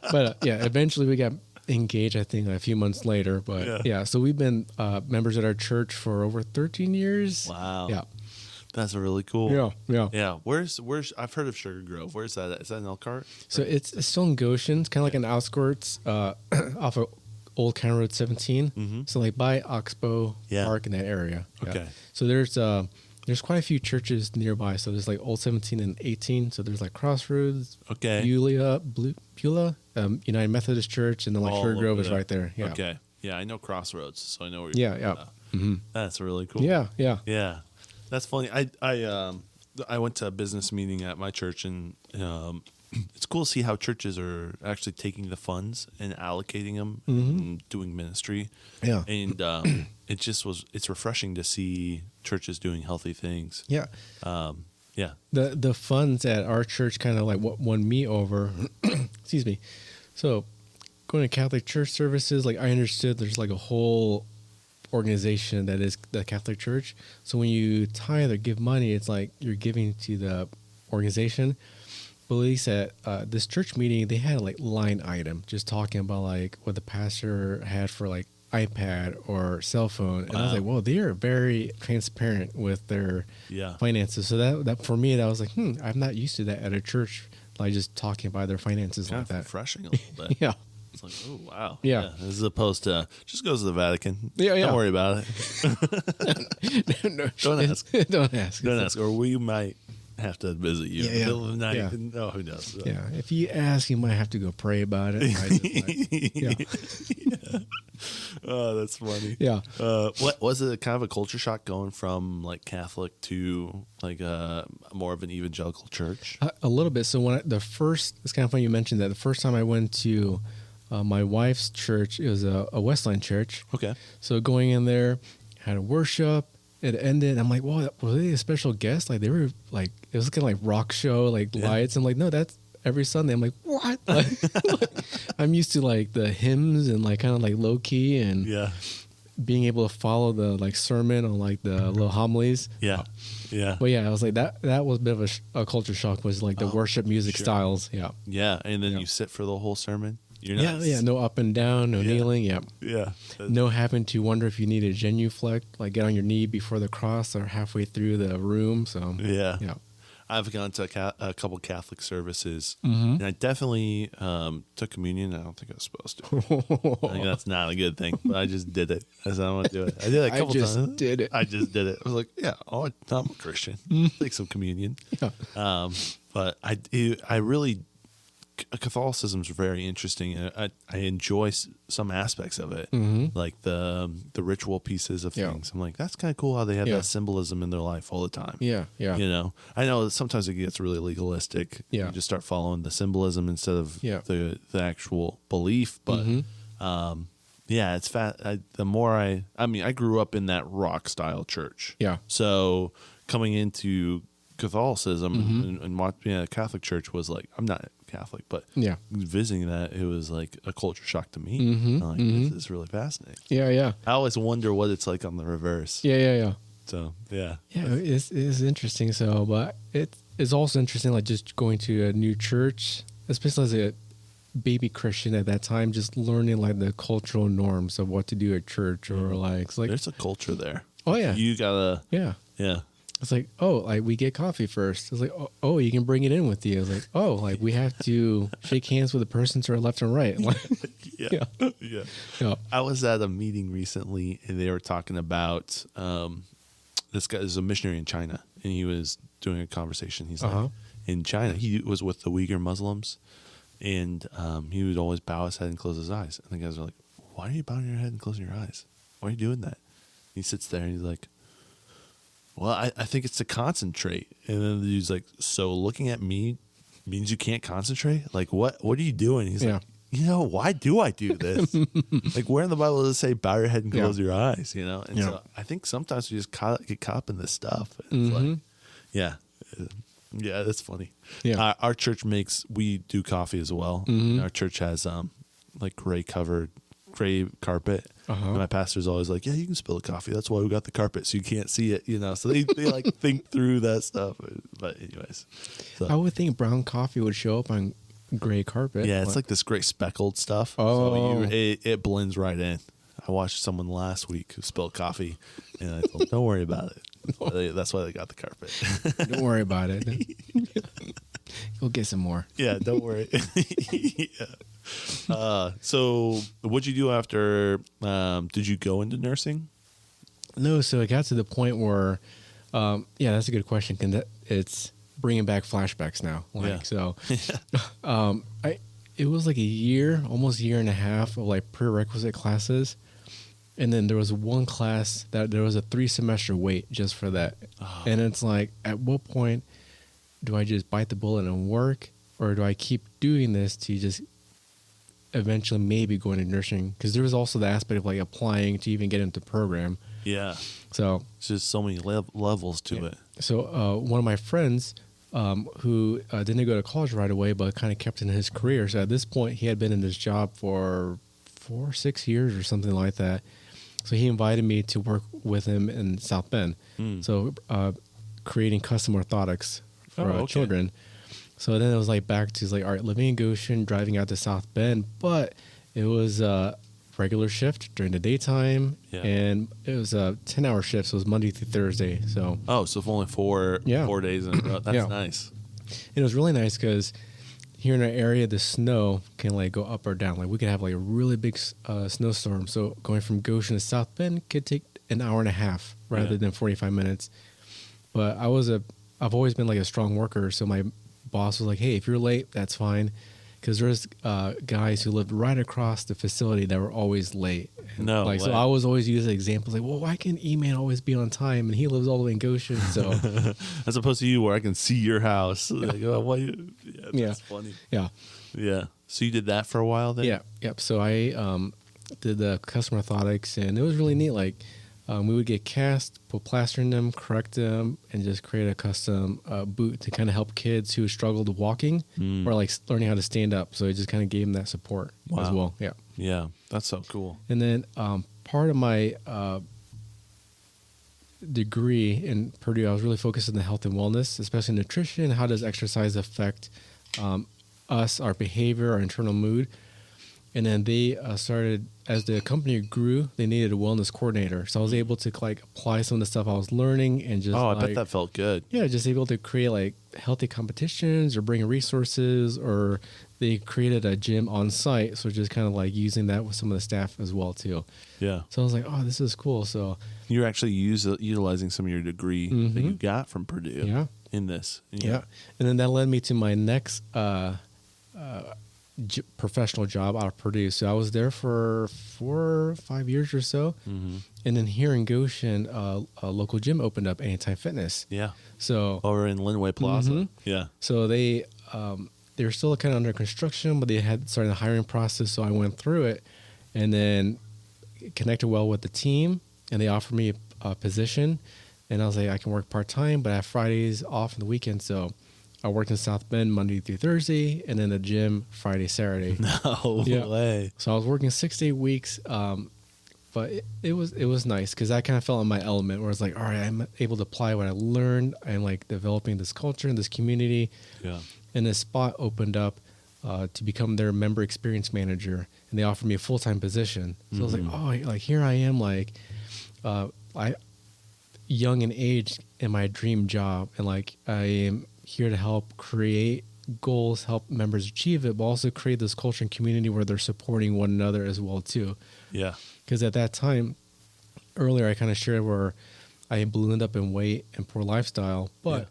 Speaker 2: but eventually we got engaged, I think, a few months later. But so we've been members at our church for over 13 years.
Speaker 1: Wow.
Speaker 2: Yeah.
Speaker 1: That's really cool.
Speaker 2: Yeah.
Speaker 1: Where's I've heard of Sugar Grove. Where's that at? Is that in Elkhart?
Speaker 2: So it's still in Goshen. It's kind of like an outskirts off of Old County Road 17.
Speaker 1: Mm-hmm.
Speaker 2: So like by Oxbow Park in that area.
Speaker 1: Okay.
Speaker 2: So there's quite a few churches nearby. So there's like Old 17 and 18. So there's like Crossroads, Beulah, United Methodist Church, and then like Sugar Grove is right there. Yeah.
Speaker 1: Okay. Yeah, I know Crossroads, so I know where you're
Speaker 2: Yeah. Mm-hmm.
Speaker 1: That's really cool.
Speaker 2: Yeah.
Speaker 1: That's funny. I went to a business meeting at my church, and it's cool to see how churches are actually taking the funds and allocating them and doing ministry. Yeah. And it's refreshing to see churches doing healthy things.
Speaker 2: Yeah.
Speaker 1: Yeah.
Speaker 2: The funds at our church kind of like what won me over. Excuse me. So going to Catholic church services, like I understood there's like a whole organization that is the Catholic Church. So when you tithe or give money, it's like you're giving to the organization. But at least at this church meeting, they had a like line item just talking about like what the pastor had for like iPad or cell phone. And I was like, well, they are very transparent with their finances. So that for me, that was like, I'm not used to that at a church, like just talking about their finances like that.
Speaker 1: Refreshing a little bit.
Speaker 2: Yeah.
Speaker 1: It's like, oh wow,
Speaker 2: Yeah.
Speaker 1: As opposed to just goes to the Vatican.
Speaker 2: Yeah.
Speaker 1: Don't worry about it.
Speaker 2: No,
Speaker 1: Don't ask.
Speaker 2: Don't ask.
Speaker 1: Don't ask, or we might have to visit you in the middle of the night.
Speaker 2: Yeah.
Speaker 1: No, who knows?
Speaker 2: Yeah, if you ask, you might have to go pray about it.
Speaker 1: Yeah. Oh, that's funny.
Speaker 2: Yeah.
Speaker 1: What was it? Kind of a culture shock going from like Catholic to like more of an evangelical church?
Speaker 2: A little bit. So it's kind of funny you mentioned that. The first time I went to my wife's church, it was a Westline church.
Speaker 1: Okay.
Speaker 2: So going in there, had a worship. It ended. I'm like, well, were they a special guest? Like they were like, it was kind of like rock show, like lights. I'm like, no, that's every Sunday. I'm like, what? Like, I'm used to like the hymns and like kind of like low key and being able to follow the like sermon on like the little homilies.
Speaker 1: Yeah. Yeah.
Speaker 2: But yeah, I was like that was a bit of a culture shock, was like the worship music styles. Yeah.
Speaker 1: Yeah. And then you sit for the whole sermon. You're not,
Speaker 2: no up and down, no kneeling.
Speaker 1: Yeah.
Speaker 2: No having to wonder if you need a genuflect, like get on your knee before the cross or halfway through the room. So
Speaker 1: yeah. I've gone to a couple Catholic services,
Speaker 2: Mm-hmm.
Speaker 1: and I definitely took communion. I don't think I was supposed to. I think that's not a good thing, but I just did it. I said I want to do it. I did it a couple times. I just did it. I was like, yeah, I'm a Christian. Take some communion.
Speaker 2: Yeah.
Speaker 1: But I really, Catholicism is very interesting. And I enjoy some aspects of it, like the ritual pieces of things. I'm like, that's kind of cool how they have that symbolism in their life all the time.
Speaker 2: Yeah.
Speaker 1: You know, I know that sometimes it gets really legalistic.
Speaker 2: Yeah.
Speaker 1: You just start following the symbolism instead of the actual belief. But it's the more I grew up in that rock style church.
Speaker 2: Yeah.
Speaker 1: So coming into Catholicism and watching a Catholic church was like, I'm not Catholic, but visiting that, it was like a culture shock to me. I'm like, this is really fascinating.
Speaker 2: Yeah.
Speaker 1: I always wonder what it's like on the reverse.
Speaker 2: Yeah.
Speaker 1: So
Speaker 2: it's interesting. So, but it's also interesting, like just going to a new church, especially as a baby Christian at that time, just learning like the cultural norms of what to do at church, or like it's like
Speaker 1: there's a culture there.
Speaker 2: Oh yeah,
Speaker 1: you gotta yeah.
Speaker 2: It's like, oh, like we get coffee first. It's like, oh, you can bring it in with you. It's like, oh, like we have to shake hands with the person to our left and right.
Speaker 1: Yeah. I was at a meeting recently, and they were talking about this guy is a missionary in China, and he was doing a conversation. He's like, in China, he was with the Uyghur Muslims, and he would always bow his head and close his eyes. And the guys are like, why are you bowing your head and closing your eyes? Why are you doing that? He sits there, and he's like, well, I think it's to concentrate. And then the dude's like, so looking at me means you can't concentrate? Like, what are you doing? He's like, why do I do this? Like, where in the Bible does it say bow your head and close your eyes, you know? And so I think sometimes we just get caught up in this stuff. It's like, yeah, that's funny. Yeah. Our church we do coffee as well. Our church has like gray carpet. And my pastor's always like, yeah, you can spill the coffee. That's why we got the carpet, so you can't see it, you know. So they like think through that stuff. But anyways. So.
Speaker 2: I would think brown coffee would show up on gray carpet.
Speaker 1: Yeah, it's like this gray speckled stuff.
Speaker 2: Oh.
Speaker 1: So it blends right in. I watched someone last week who spilled coffee, and I told them, don't worry about it. That's why they got the carpet.
Speaker 2: Don't worry about it. Go get some more.
Speaker 1: Yeah, don't worry. So what'd you do after, did you go into nursing?
Speaker 2: No, so it got to the point where, that's a good question. It's bringing back flashbacks now. It was like almost a year and a half of like prerequisite classes. And then there was one class that there was a 3-semester wait just for that. Oh. And it's like, at what point do I just bite the bullet and work? Or do I keep doing this to just eventually maybe go into nursing? Because there was also the aspect of like applying to even get into the program. Yeah. So
Speaker 1: it's just so many levels to it.
Speaker 2: So one of my friends who didn't go to college right away, but kind of kept in his career. So at this point, he had been in this job for 4 or 6 years or something like that. So he invited me to work with him in South Bend. So creating custom orthotics for children. So then it was like back to like, all right, living in Goshen, driving out to South Bend, but it was a regular shift during the daytime, and it was a 10-hour shift, so it was Monday through Thursday. So
Speaker 1: so only 4 days in a row. That's nice.
Speaker 2: And it was really nice because here in our area, the snow can like go up or down. Like we could have like a really big snowstorm. So going from Goshen to South Bend could take an hour and a half rather than 45 minutes. But I've always been like a strong worker. So my boss was like, hey, if you're late, that's fine. Because there's guys who lived right across the facility that were always late.
Speaker 1: No,
Speaker 2: like, so I was always using examples like, well, why can't E-Man always be on time? And he lives all the way in Goshen. So
Speaker 1: as opposed to you, where I can see your house. Like, oh, why that's funny. Yeah. So you did that for a while then?
Speaker 2: Yeah. Yep. So I did the custom orthotics, and it was really neat. Like we would get cast, put plaster in them, correct them, and just create a custom boot to kind of help kids who struggled walking or like learning how to stand up. So it just kind of gave them that support as well. Yeah.
Speaker 1: Yeah. That's so cool.
Speaker 2: And then part of my degree in Purdue, I was really focused on the health and wellness, especially nutrition. How does exercise affect us, our behavior, our internal mood? And then they started, as the company grew, they needed a wellness coordinator. So I was able to like apply some of the stuff I was learning and just
Speaker 1: I bet that felt good.
Speaker 2: Yeah, just able to create like healthy competitions or bring resources, or they created a gym on site. So just kind of like using that with some of the staff as well too.
Speaker 1: Yeah.
Speaker 2: So I was like, oh, this is cool. So
Speaker 1: you're actually utilizing some of your degree that you got from Purdue in this.
Speaker 2: Yeah. And then that led me to my next professional job out of Purdue. So I was there for 4 or 5 years or so. And then here in Goshen, a local gym opened up, Anytime Fitness.
Speaker 1: Yeah.
Speaker 2: So
Speaker 1: over in Linway Plaza. Yeah.
Speaker 2: So they were still kind of under construction, but they had started the hiring process. So I went through it and then connected well with the team, and they offered me a position. And I was like, I can work part-time, but I have Fridays off in the weekend. So I worked in South Bend Monday through Thursday, and then the gym Friday, Saturday.
Speaker 1: No way.
Speaker 2: So I was working 6 to 8 weeks, but it was nice because I kind of felt in my element where it's like, all right, I'm able to apply what I learned. I'm like developing this culture and this community. Yeah. And this spot opened up to become their member experience manager, and they offered me a full-time position. So I was like, oh, like here I am, like I young in age in my dream job, and like I am here to help create goals, help members achieve it, but also create this culture and community where they're supporting one another as well too. Yeah. Because at that time, earlier I kind of shared where I ballooned up in weight and poor lifestyle, but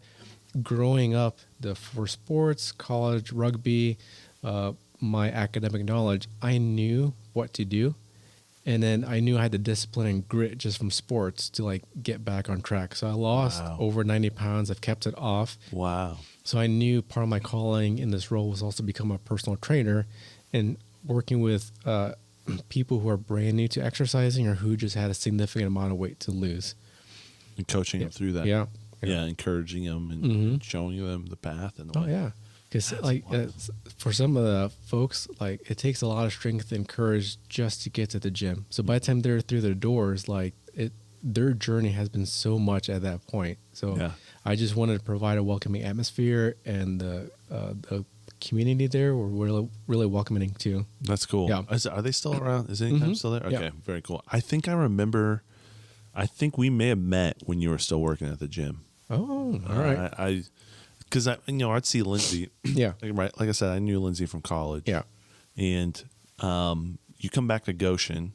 Speaker 2: growing up for sports, college, rugby, my academic knowledge, I knew what to do. And then I knew I had the discipline and grit just from sports to like get back on track. So I lost over 90 pounds. I've kept it off. Wow. So I knew part of my calling in this role was also become a personal trainer and working with people who are brand new to exercising or who just had a significant amount of weight to lose.
Speaker 1: And coaching them through that. Yeah. Encouraging them and showing them the path. And the way.
Speaker 2: Yeah. Because like for some of the folks, like it takes a lot of strength and courage just to get to the gym. So by the time they're through their doors, like their journey has been so much at that point. So I just wanted to provide a welcoming atmosphere, and the community there were really, really welcoming too.
Speaker 1: That's cool. Yeah. Are they still around? Is Anytime still there? Okay, very cool. I think I remember. I think we may have met when you were still working at the gym.
Speaker 2: Oh, all right.
Speaker 1: Because I'd see Lindsay. Right. Like I said, I knew Lindsay from college. Yeah. And you come back to Goshen,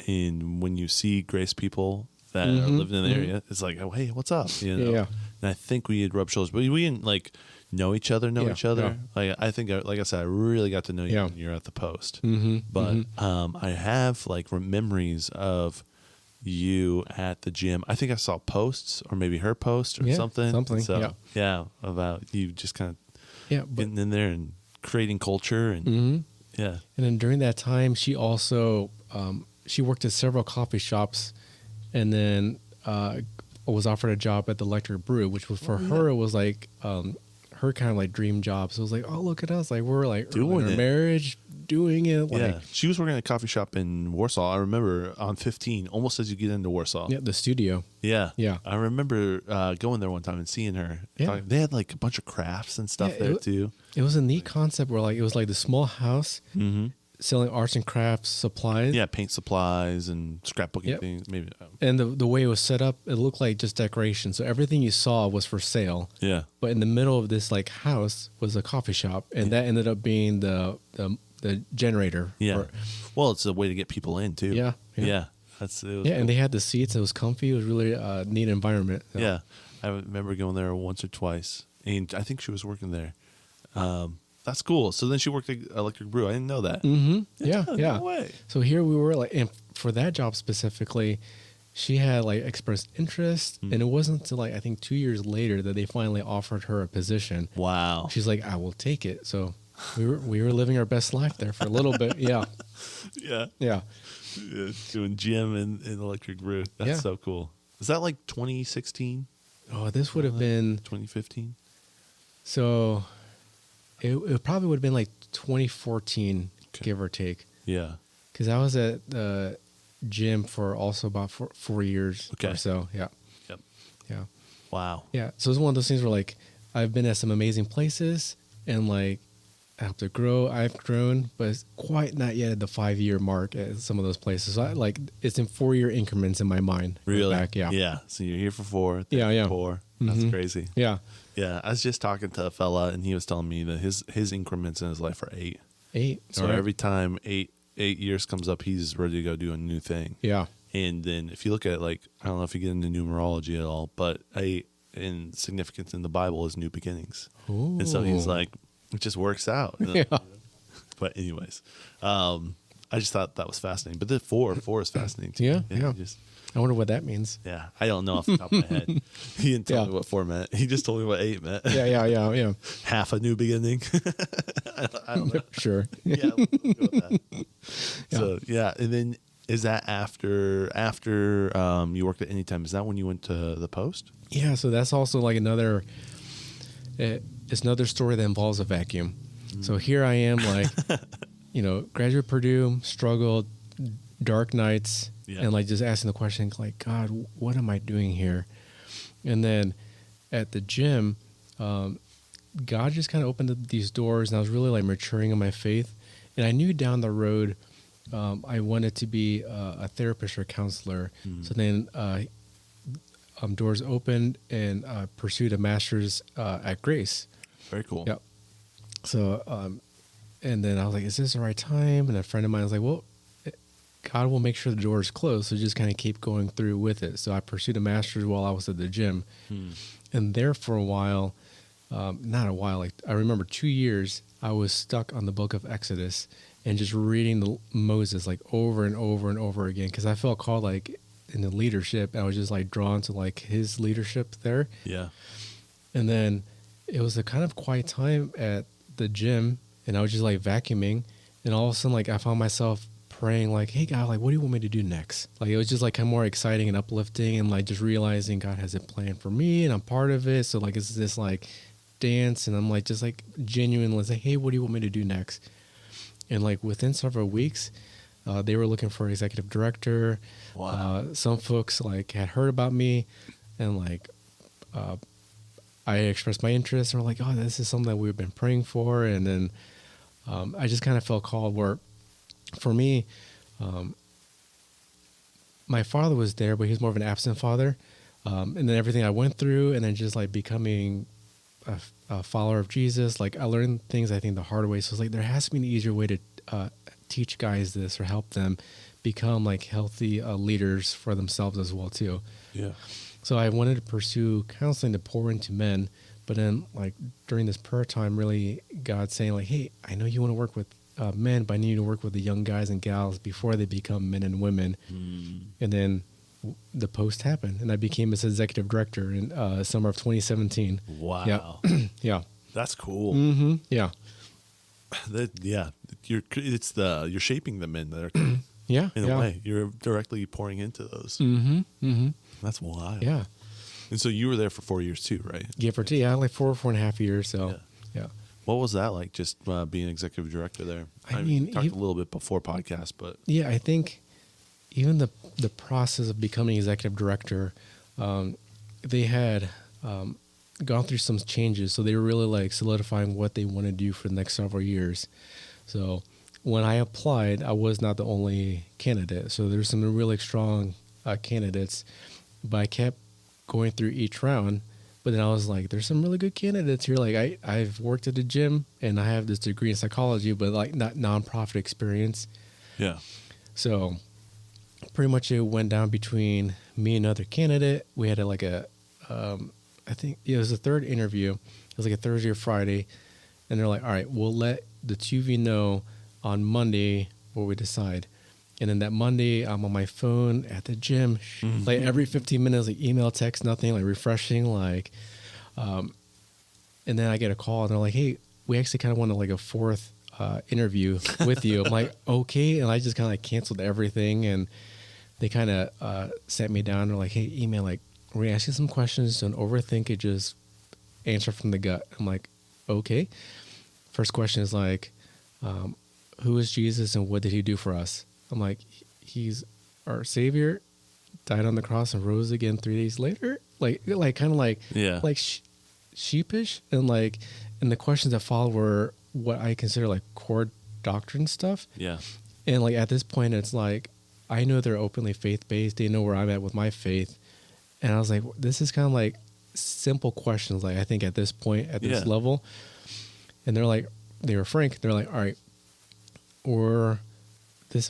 Speaker 1: and when you see Grace people that are living in the area, it's like, oh, hey, what's up? You know? Yeah. And I think we had rubbed shoulders, but we didn't like know each other. Yeah. Like I think, like I said, I really got to know you when you're at the post. But I have like memories of you at the gym. I think I saw posts, or maybe her post or something. So about you just kind of getting in there and creating culture and And then during that time, she also she worked at several coffee shops, and then was offered a job at the Electric Brew, which was for her. It was like her kind of like dream job. So it was like, oh, look at us, like we're like doing our marriage. Doing it. Like, she was working at a coffee shop in Warsaw. I remember on 15, almost as you get into Warsaw.
Speaker 2: Yeah, the studio.
Speaker 1: Yeah. I remember going there one time and seeing her. Yeah. They had like a bunch of crafts and stuff there too.
Speaker 2: It was a neat concept where like it was like the small house selling arts and crafts supplies.
Speaker 1: Yeah, paint supplies and scrapbooking things. Maybe.
Speaker 2: And the way it was set up, it looked like just decoration. So everything you saw was for sale.
Speaker 1: Yeah.
Speaker 2: But in the middle of this like house was a coffee shop, and that ended up being the generator.
Speaker 1: Yeah. Well, it's a way to get people in too.
Speaker 2: Yeah.
Speaker 1: Yeah. It was
Speaker 2: and they had the seats. It was comfy. It was really a neat environment. So.
Speaker 1: Yeah. I remember going there once or twice, and I think she was working there. That's cool. So then she worked at Electric Brew. I didn't know that.
Speaker 2: Mm-hmm. Yeah.
Speaker 1: No way.
Speaker 2: So here we were like, and for that job specifically, she had like expressed interest, and it wasn't until like I think 2 years later that they finally offered her a position.
Speaker 1: Wow.
Speaker 2: She's like, I will take it. So we were living our best life there for a little bit. Yeah.
Speaker 1: Yeah. Doing gym and Electric Brew. That's so cool. Is that like 2016?
Speaker 2: Oh, this would have been
Speaker 1: 2015.
Speaker 2: So it probably would have been like 2014, give or take.
Speaker 1: Yeah.
Speaker 2: Because I was at the gym for also about 4 years or so. Yeah.
Speaker 1: Yep.
Speaker 2: Yeah.
Speaker 1: Wow.
Speaker 2: Yeah. So it's one of those things where like I've been at some amazing places and like I have to grow. I've grown, but it's quite not yet at the 5-year mark at some of those places. So I like it's in 4-year increments in my mind.
Speaker 1: Really?
Speaker 2: Back, yeah.
Speaker 1: Yeah. So you're here for 4.
Speaker 2: Yeah.
Speaker 1: 4. That's crazy.
Speaker 2: Yeah.
Speaker 1: Yeah. I was just talking to a fella, and he was telling me that his increments in his life are 8.
Speaker 2: 8.
Speaker 1: So every time 8 years comes up, he's ready to go do a new thing.
Speaker 2: Yeah.
Speaker 1: And then if you look at like, I don't know if you get into numerology at all, but 8 in significance in the Bible is new beginnings.
Speaker 2: Ooh.
Speaker 1: And so he's like, it just works out.
Speaker 2: Yeah.
Speaker 1: But anyways, I just thought that was fascinating. But the 4 is fascinating too.
Speaker 2: Yeah. I wonder what that means.
Speaker 1: Yeah. I don't know off the top of my head. He didn't tell me what 4 meant. He just told me what 8 meant.
Speaker 2: Yeah.
Speaker 1: Half a new beginning. I don't know.
Speaker 2: Sure.
Speaker 1: Yeah. We'll go with that. So yeah. And then is that after you worked at Anytime? Is that when you went to the Post?
Speaker 2: Yeah. So that's also like another. It's another story that involves a vacuum. So here I am, like, graduate Purdue, struggled, dark nights, and like just asking the question, like, God, what am I doing here? And then at the gym, God just kind of opened up these doors, and I was really like maturing in my faith. And I knew down the road, I wanted to be a therapist or a counselor. So then doors opened, and pursued a master's at Grace.
Speaker 1: Very cool.
Speaker 2: Yep. So, and then I was like, is this the right time? And a friend of mine was like, well, God will make sure the door is closed. So just kind of keep going through with it. So I pursued a master's while I was at the gym. And there for a while, not a while, like I remember 2 years, I was stuck on the book of Exodus and just reading Moses like over and over and over again. Cause I felt called like in the leadership. I was just like drawn to like his leadership there.
Speaker 1: Yeah.
Speaker 2: And then it was a kind of quiet time at the gym, and I was just like vacuuming, and all of a sudden like I found myself praying like, hey God, like what do you want me to do next? Like it was just like kind of more exciting and uplifting, and like just realizing God has a plan for me and I'm part of it. So like it's this like dance, and I'm like just like genuinely like, hey, what do you want me to do next? And like within several weeks, they were looking for an executive director.
Speaker 1: Wow.
Speaker 2: Some folks like had heard about me, and like I expressed my interest, and we're like, oh, this is something that we've been praying for. And then I just kind of felt called where, for me, my father was there, but he was more of an absent father. And then everything I went through, and then just like becoming a follower of Jesus, like I learned things, I think, the hard way. So it's like, there has to be an easier way to teach guys this or help them become like healthy leaders for themselves as well too.
Speaker 1: Yeah.
Speaker 2: So I wanted to pursue counseling to pour into men, but then like during this prayer time, really God saying like, hey, I know you want to work with men, but I need you to work with the young guys and gals before they become men and women. And then the Post happened, and I became its executive director in summer of 2017.
Speaker 1: Wow.
Speaker 2: Yeah. Yeah.
Speaker 1: That's cool.
Speaker 2: Mm-hmm. Yeah.
Speaker 1: You're shaping the men that are
Speaker 2: Yeah.
Speaker 1: in a way. You're directly pouring into those.
Speaker 2: Mm-hmm. Mm-hmm.
Speaker 1: That's wild.
Speaker 2: Yeah.
Speaker 1: And so you were there for 4 years too, right?
Speaker 2: Give or take, yeah, like 4.5 years. So, yeah.
Speaker 1: What was that like, just being executive director there?
Speaker 2: I mean,
Speaker 1: we talked a little bit before podcast, but
Speaker 2: yeah, I think even the process of becoming executive director, they had gone through some changes, so they were really like solidifying what they want to do for the next several years. So when I applied, I was not the only candidate. So there's some really strong candidates, but I kept going through each round. But then I was like, there's some really good candidates here. Like I've worked at a gym and I have this degree in psychology, but like not nonprofit experience.
Speaker 1: Yeah.
Speaker 2: So pretty much it went down between me and another candidate. We had I think it was a third interview. It was like a Thursday or Friday. And they're like, all right, we'll let the two of you know on Monday what we decide. And then that Monday, I'm on my phone at the gym, like every 15 minutes, like email, text, nothing, like refreshing, like, and then I get a call and they're like, hey, we actually kind of want like a fourth interview with you. I'm like, okay. And I just kind of like canceled everything. And they kind of sat me down. They're like, hey, email, like, we're going to ask you some questions. Don't overthink it. Just answer from the gut. I'm like, okay. First question is like, who is Jesus and what did he do for us? I'm like, he's our savior, died on the cross and rose again 3 days later. Like kind of like,
Speaker 1: yeah,
Speaker 2: like sheepish. And the questions that followed were what I consider like core doctrine stuff.
Speaker 1: Yeah.
Speaker 2: And like at this point, it's like, I know they're openly faith-based. They know where I'm at with my faith. And I was like, this is kind of like simple questions. Like I think at this point, at this level, and they're like, they were frank. They're like, all right,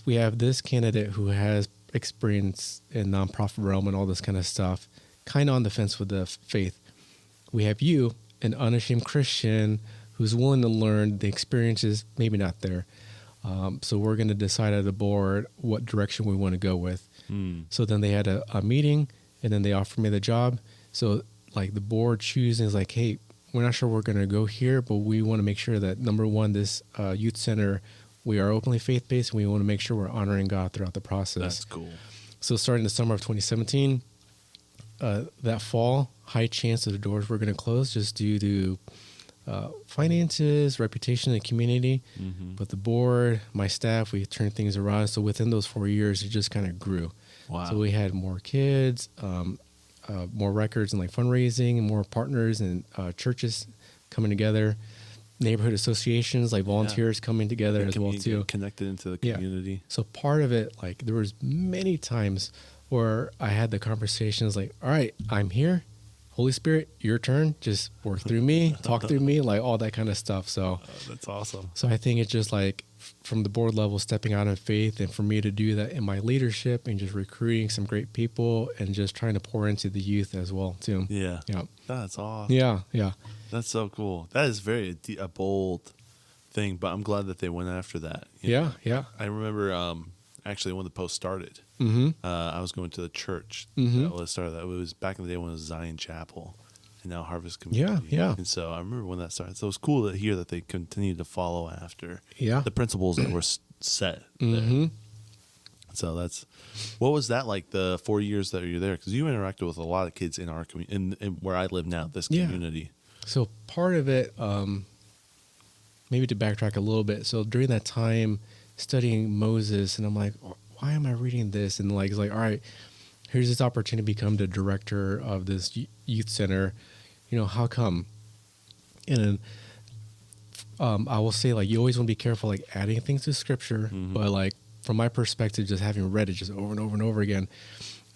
Speaker 2: we have this candidate who has experience in nonprofit realm and all this kind of stuff, kind of on the fence with the faith. We have you, an unashamed Christian who's willing to learn. The experience is maybe not there. So we're going to decide at the board what direction we want to go with. So then they had a meeting and then they offered me the job. So like the board choosing is like, hey, we're not sure we're going to go here, but we want to make sure that number one, this youth center, we are openly faith-based, and we want to make sure we're honoring God throughout the process.
Speaker 1: That's cool.
Speaker 2: So starting the summer of 2017, that fall, high chance that the doors were going to close just due to finances, reputation, and community. But the board, my staff, we turned things around. So within those 4 years, it just kind of grew.
Speaker 1: Wow.
Speaker 2: So we had more kids, more records and like fundraising, and more partners and churches coming together. Neighborhood associations, like volunteers coming together as well too.
Speaker 1: Connected into the community.
Speaker 2: Yeah. So part of it, like there was many times where I had the conversations like, all right, I'm here. Holy Spirit, your turn. Just work through me, talk through me, like all that kind of stuff. So
Speaker 1: that's awesome.
Speaker 2: So I think it's just like from the board level, stepping out in faith, and for me to do that in my leadership and just recruiting some great people and just trying to pour into the youth as well too.
Speaker 1: Yeah.
Speaker 2: Yeah.
Speaker 1: That's awesome.
Speaker 2: Yeah. Yeah.
Speaker 1: That's so cool. That is very a bold thing, but I'm glad that they went after that.
Speaker 2: Yeah. Yeah.
Speaker 1: I remember actually when the post started, I was going to the church that was started. It was back in the day when it was Zion Chapel, and now Harvest Community.
Speaker 2: Yeah.
Speaker 1: And so I remember when that started. So it was cool to hear that they continued to follow after the principles that were set there. So what was that like the 4 years that you're there? Because you interacted with a lot of kids in our community, in where I live now, this community.
Speaker 2: So part of it, maybe to backtrack a little bit. So during that time studying Moses, and I'm like, why am I reading this? And like, it's like, all right, here's this opportunity to become the director of this youth center. You know, how come? And then I will say, like, you always want to be careful, like adding things to scripture, but like from my perspective, just having read it just over and over and over again,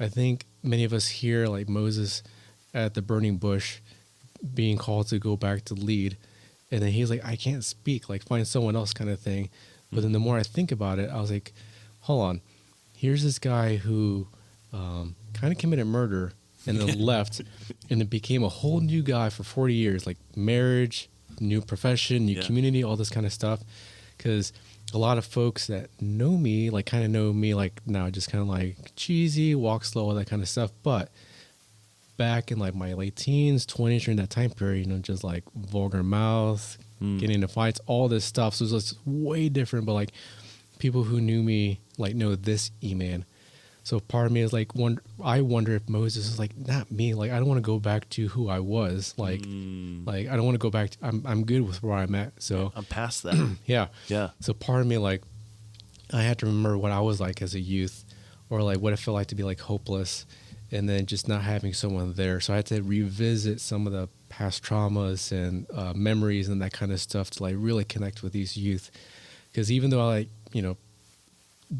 Speaker 2: I think many of us hear like Moses at the burning bush being called to go back to lead, and then he's like, I can't speak, like find someone else kind of thing. But then the more I think about it, I was like, hold on, here's this guy who kind of committed murder and then left, and it became a whole new guy for 40 years, like marriage, new profession, new community, all this kind of stuff. Because a lot of folks that know me, like kind of know me like now, just kind of like cheesy, walk slow, all that kind of stuff. But back in like my late teens, 20s, during that time period, you know, just like vulgar mouth, getting into fights, all this stuff. So it was way different, but like people who knew me like know this E-Man. So part of me is like, I wonder if Moses is like, not me. Like, I don't want to go back to who I was. Like I don't want to go back to, I'm good with where I'm at. So
Speaker 1: I'm past that.
Speaker 2: Yeah.
Speaker 1: Yeah.
Speaker 2: So part of me, like, I had to remember what I was like as a youth, or like what it felt like to be like hopeless, and then just not having someone there. So I had to revisit some of the past traumas and memories and that kind of stuff to like really connect with these youth. because even though I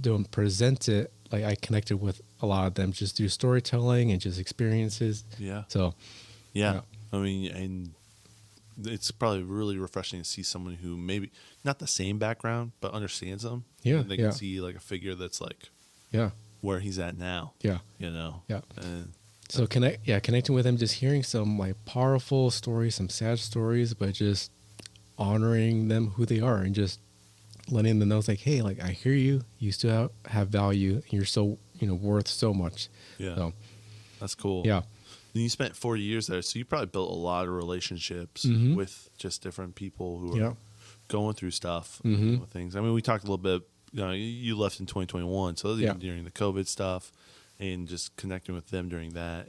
Speaker 2: don't present it, like I connected with a lot of them just through storytelling and just experiences.
Speaker 1: Yeah.
Speaker 2: So,
Speaker 1: yeah. I mean, and it's probably really refreshing to see someone who maybe not the same background, but understands them.
Speaker 2: Yeah.
Speaker 1: And they can see like a figure that's like, where he's at now.
Speaker 2: Yeah.
Speaker 1: Yeah. And
Speaker 2: so connecting with them, just hearing some like powerful stories, some sad stories, but just honoring them who they are and just letting them know it's like, hey, like I hear you, you still have value, and you're so worth so much.
Speaker 1: Yeah.
Speaker 2: So,
Speaker 1: that's cool.
Speaker 2: Yeah.
Speaker 1: And you spent 4 years there, so you probably built a lot of relationships with just different people who are going through stuff, with things. I mean, we talked a little bit. You left in 2021, so even during the COVID stuff, and just connecting with them during that.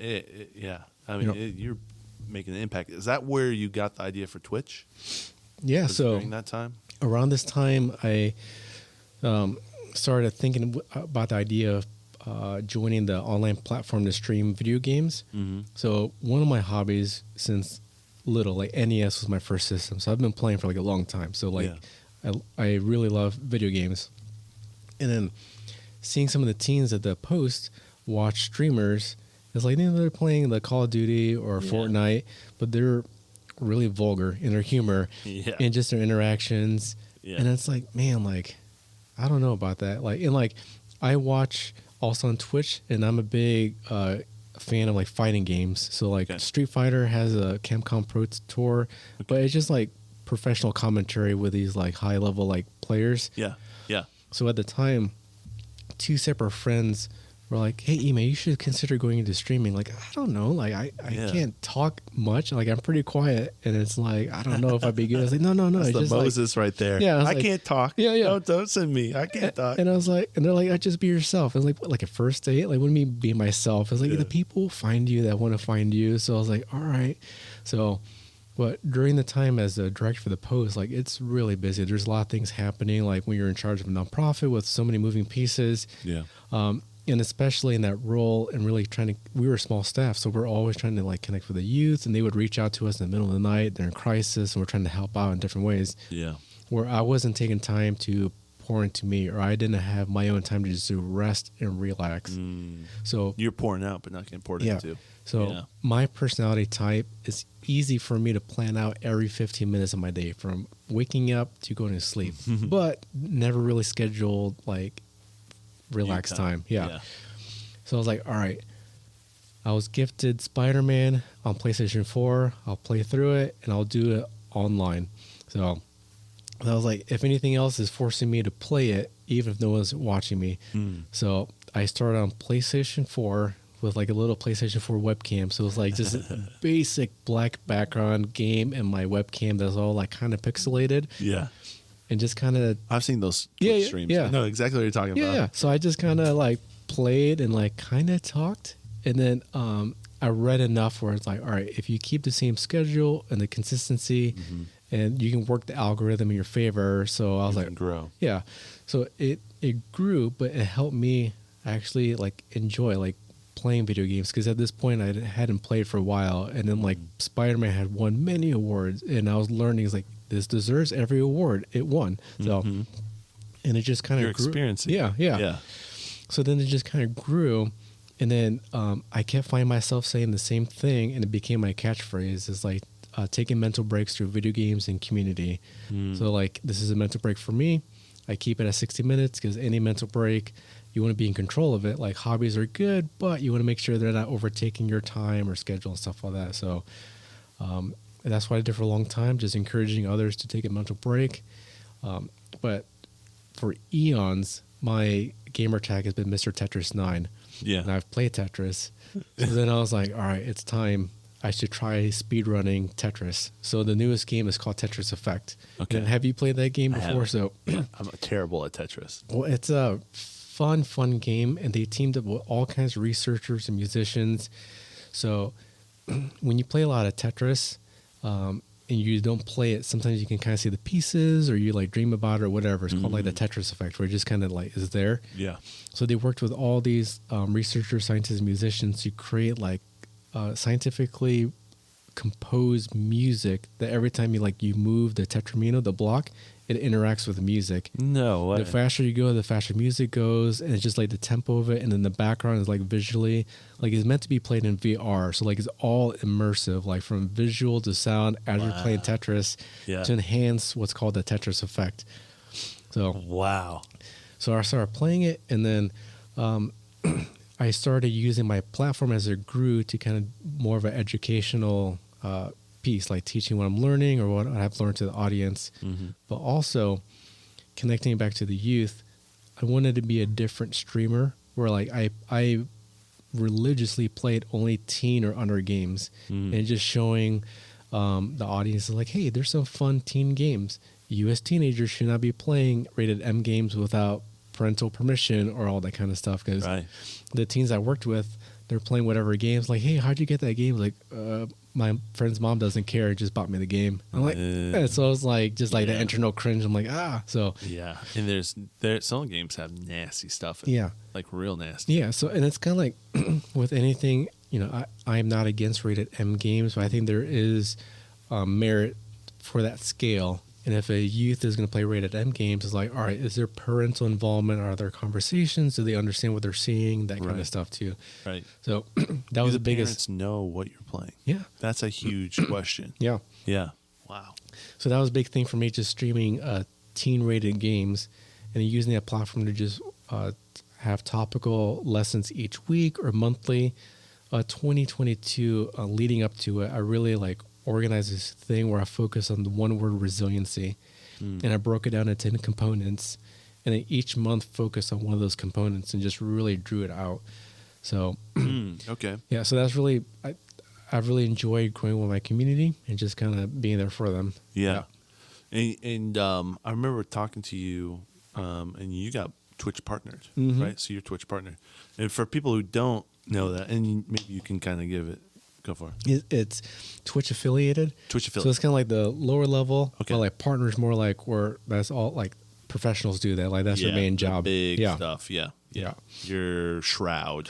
Speaker 1: I mean, you're making an impact. Is that where you got the idea for Twitch?
Speaker 2: Yeah. So
Speaker 1: during that time,
Speaker 2: around this time, I started thinking about the idea of joining the online platform to stream video games. So one of my hobbies since little, like NES was my first system. So I've been playing for like a long time. So like I really love video games. And then seeing some of the teens at the post watch streamers, it's like they're playing the Call of Duty or Fortnite, but they're really vulgar in their humor and just their interactions. And it's like, man, like I don't know about that. Like, and like I watch also on Twitch, and I'm a big fan of like fighting games. So like Street Fighter has a Capcom Pro Tour, but it's just like professional commentary with these like high level like players.
Speaker 1: Yeah.
Speaker 2: So at the time, 2 separate friends were like, hey, Ime, you should consider going into streaming. Like, I don't know. Like, I can't talk much. Like, I'm pretty quiet. And it's like, I don't know if I'd be good. I was like, no.
Speaker 1: That's
Speaker 2: it's
Speaker 1: the
Speaker 2: just
Speaker 1: Moses right there.
Speaker 2: Yeah.
Speaker 1: I can't talk.
Speaker 2: Yeah.
Speaker 1: Don't send me. I can't talk.
Speaker 2: And I was like, and they're like, just be yourself. I was like, a first date? Like, what do you mean be myself? I was like, the people find you that want to find you. So I was like, all right. So, but during the time as a director for the Post, like it's really busy. There's a lot of things happening. Like when you're in charge of a nonprofit with so many moving pieces.
Speaker 1: Yeah.
Speaker 2: And especially in that role and really we were a small staff. So we're always trying to like connect with the youth, and they would reach out to us in the middle of the night. They're in crisis and we're trying to help out in different ways.
Speaker 1: Yeah.
Speaker 2: Where I wasn't taking time to pour into me, or I didn't have my own time to just to rest and relax. So
Speaker 1: you're pouring out, but not getting poured into.
Speaker 2: So my personality type is easy for me to plan out every 15 minutes of my day, from waking up to going to sleep, but never really scheduled like relaxed time. Yeah. So I was like, all right, I was gifted Spider-Man on PlayStation 4. I'll play through it and I'll do it online. So I was like, if anything else is forcing me to play it, even if no one's watching me. So I started on PlayStation 4 with like a little PlayStation 4 webcam. So it was like just a basic black background game, and my webcam that's all like kind of pixelated.
Speaker 1: Yeah.
Speaker 2: And just kind of...
Speaker 1: I've seen those Twitch streams.
Speaker 2: Yeah.
Speaker 1: I know exactly what you're talking about.
Speaker 2: Yeah. So I just kind of like played and like kind of talked. And then I read enough where it's like, all right, if you keep the same schedule and the consistency, and you can work the algorithm in your favor. So I was like,
Speaker 1: grow.
Speaker 2: Yeah. So it grew, but it helped me actually like enjoy like playing video games, because at this point I hadn't played for a while, and then like Spider-Man had won many awards, and I was learning, it's like, this deserves every award it won. So and it just kind of grew.
Speaker 1: Experiencing.
Speaker 2: Yeah. So then it just kind of grew, and then I kept finding myself saying the same thing, and it became my catchphrase. It's like taking mental breaks through video games and community. So like, this is a mental break for me. I keep it at 60 minutes, because any mental break, you want to be in control of it. Like, hobbies are good, but you want to make sure they're not overtaking your time or schedule and stuff like that. So and that's what I did for a long time, just encouraging others to take a mental break. But for eons, my gamer tag has been Mr. Tetris 9.
Speaker 1: Yeah.
Speaker 2: And I've played Tetris. So then I was like, all right, it's time. I should try speedrunning Tetris. So the newest game is called Tetris Effect.
Speaker 1: Okay.
Speaker 2: And have you played that game before? So
Speaker 1: I'm terrible at Tetris.
Speaker 2: Well, it's a fun game, and they teamed up with all kinds of researchers and musicians. So when you play a lot of Tetris, and you don't play it, sometimes you can kind of see the pieces, or you like dream about it or whatever. It's called like the Tetris effect, where it just kind of like is there.
Speaker 1: Yeah.
Speaker 2: So they worked with all these researchers, scientists, and musicians to create like scientifically compose music that every time you move the tetramino, the block, it interacts with the music.
Speaker 1: No way.
Speaker 2: The faster you go, the faster music goes, and it's just like the tempo of it, and then the background is like visually, like it's meant to be played in VR, so like it's all immersive, like from visual to sound as you're playing Tetris to enhance what's called the Tetris effect. So
Speaker 1: wow.
Speaker 2: So I started playing it, and then I started using my platform as it grew to kind of more of an educational piece, like teaching what I'm learning or what I've learned to the audience, but also connecting back to the youth. I wanted to be a different streamer where like I religiously played only teen or under games and just showing the audience like, hey, there's some fun teen games. U.S. teenagers should not be playing rated M games without parental permission or all that kind of stuff, because the teens I worked with, they're playing whatever games. Like, hey, how'd you get that game? Like, my friend's mom doesn't care. Just bought me the game. I'm like, so it's like just like the internal cringe. I'm like, so
Speaker 1: and there's some games have nasty stuff. Like real nasty.
Speaker 2: Yeah. So and it's kind of like with anything, I'm not against rated M games, but I think there is merit for that scale. And if a youth is going to play rated M games, it's like, all right, is there parental involvement? Are there conversations? Do they understand what they're seeing? That kind of stuff too.
Speaker 1: Right.
Speaker 2: So that was the biggest.
Speaker 1: Parents know what you're playing.
Speaker 2: Yeah.
Speaker 1: That's a huge question.
Speaker 2: Yeah.
Speaker 1: Wow.
Speaker 2: So that was a big thing for me, just streaming teen rated games and using that platform to just have topical lessons each week or monthly. 2022, leading up to it, I really organized this thing where I focus on the one word resiliency, and I broke it down into 10 components, and then each month focused on one of those components and just really drew it out. So yeah, so that's really I've really enjoyed growing with my community and just kind of being there for them.
Speaker 1: And I remember talking to you, and you got Twitch partnered, right? So you're Twitch partner, and for people who don't know that, and maybe you can kind of give it. Go for it.
Speaker 2: It's Twitch affiliated. So it's kind of like the lower level. Okay. But like partners more like where that's all like professionals do that. Like that's their main job.
Speaker 1: Big stuff. Yeah. Your Shroud,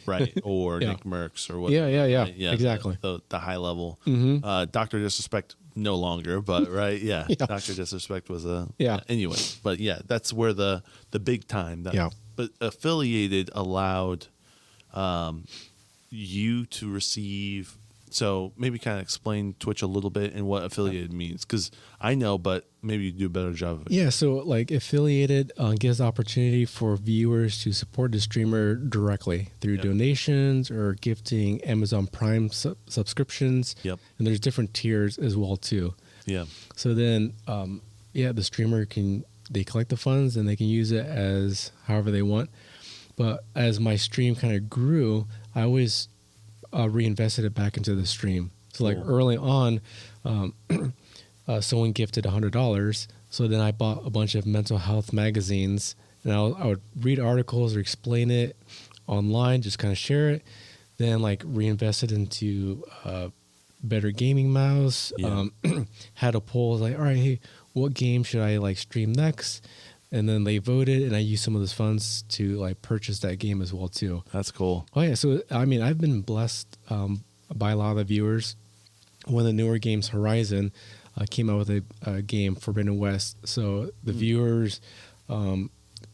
Speaker 1: right? Or Nick Merckx or what?
Speaker 2: Yeah. Exactly.
Speaker 1: The high level. Dr. Disrespect no longer, but right. Yeah. Dr. Disrespect was a Anyway, but that's where the big time. But affiliated allowed. You to receive, so maybe kind of explain Twitch a little bit and what affiliated means, because I know, but maybe you do a better job of it. Yeah,
Speaker 2: so like affiliated gives opportunity for viewers to support the streamer directly through donations or gifting Amazon Prime subscriptions. And there's different tiers as well too. So then, the streamer they collect the funds and they can use it as however they want. But as my stream kind of grew, I always reinvested it back into the stream. So like early on, someone gifted $100. So then I bought a bunch of mental health magazines, and I would read articles or explain it online, just kind of share it. Then like reinvest it into better gaming mouse. Had a poll like, all right, hey, what game should I stream next? And then they voted, and I used some of those funds to purchase that game as well too.
Speaker 1: That's cool.
Speaker 2: Oh yeah, so I mean, I've been blessed by a lot of the viewers. One of the newer games, Horizon, came out with a game, Forbidden West. So the viewers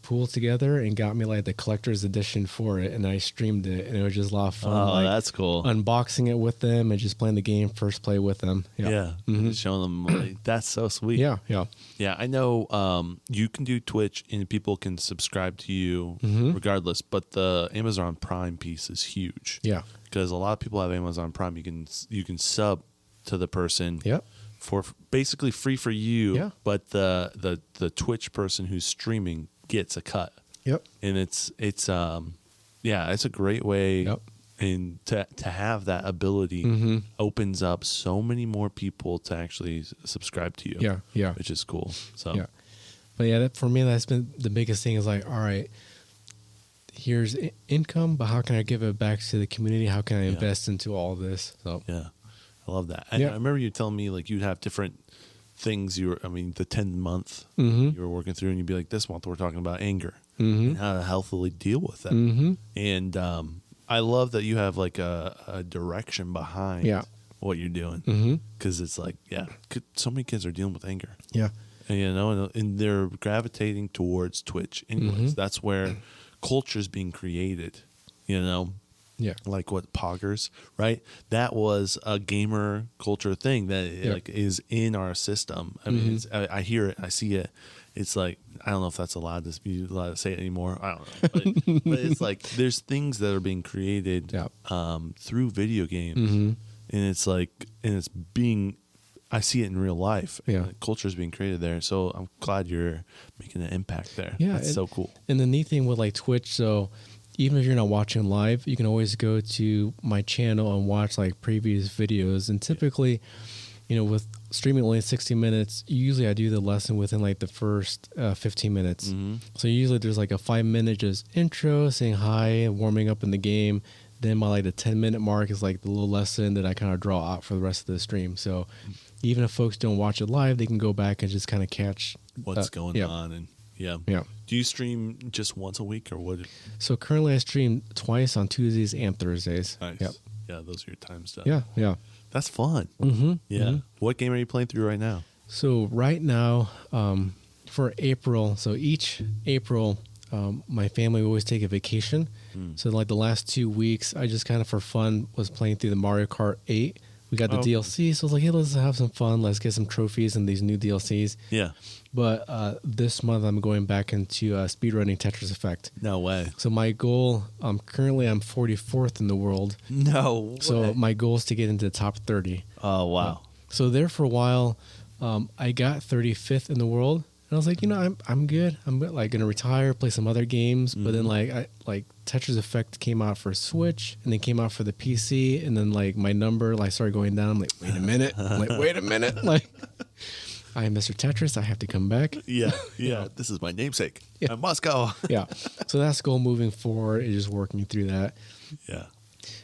Speaker 2: pooled together and got me the collector's edition for it, and I streamed it, and it was just a lot of fun.
Speaker 1: Oh, that's cool.
Speaker 2: Unboxing it with them and just playing the game first play with them.
Speaker 1: Just showing them that's so sweet. Yeah. I know you can do Twitch and people can subscribe to you regardless, but the Amazon Prime piece is huge. Because a lot of people have Amazon Prime. You can sub to the person. For basically free for you, but the Twitch person who's streaming gets a cut. And it's a great way and to have that ability opens up so many more people to actually subscribe to you. Which is cool. So
Speaker 2: but for me, that's been the biggest thing is all right, here's income, but how can I give it back to the community? How can I invest into all this? So
Speaker 1: I love that. And I remember you telling me you'd have different things the 10-month you were working through, and you'd be like, this month we're talking about anger and how to healthily deal with that. And I love that you have a direction behind what you're doing because it's like, so many kids are dealing with anger.
Speaker 2: Yeah.
Speaker 1: And, and they're gravitating towards Twitch. Anyways, that's where culture is being created,
Speaker 2: Yeah.
Speaker 1: Like what poggers, right? That was a gamer culture thing that like is in our system. I mean, I hear it, I see it. It's like, I don't know if that's allowed to say it anymore. I don't know, but it's like there's things that are being created through video games, and it's like, and it's being. I see it in real life.
Speaker 2: Yeah,
Speaker 1: culture is being created there. So I'm glad you're making an impact there.
Speaker 2: Yeah,
Speaker 1: that's so cool.
Speaker 2: And the neat thing with like Twitch, so even if you're not watching live, you can always go to my channel and watch like previous videos. And typically, with streaming only 60 minutes, usually I do the lesson within like the first 15 minutes. So usually there's like a 5-minute just intro, saying hi and warming up in the game. Then by like the 10-minute mark is like the little lesson that I kind of draw out for the rest of the stream. So even if folks don't watch it live, they can go back and just kind of catch
Speaker 1: what's going on. And yeah. Do you stream just once a week or what?
Speaker 2: So currently I stream twice on Tuesdays and Thursdays.
Speaker 1: Nice.
Speaker 2: Yep.
Speaker 1: Yeah, those are your time stuff.
Speaker 2: Yeah.
Speaker 1: That's fun. Yeah. What game are you playing through right now?
Speaker 2: So right now, for April, so each April, my family will always take a vacation. So like the last 2 weeks, I just kind of for fun was playing through the Mario Kart 8. We got the DLC, so I was like, hey, let's have some fun. Let's get some trophies and these new DLCs.
Speaker 1: Yeah.
Speaker 2: But this month, I'm going back into speedrunning Tetris Effect.
Speaker 1: No way.
Speaker 2: So my goal, currently I'm 44th in the world.
Speaker 1: No way.
Speaker 2: So my goal is to get into the top 30.
Speaker 1: Oh, wow.
Speaker 2: So there for a while, I got 35th in the world. And I was like, I'm good. I'm like going to retire, play some other games. But then like Tetris Effect came out for Switch and then came out for the PC. And then like my number like started going down. I'm like, wait a minute. Like, I am Mr. Tetris. I have to come back.
Speaker 1: Yeah. This is my namesake. I must go.
Speaker 2: Yeah. So that's the goal moving forward, is just working through that.
Speaker 1: Yeah.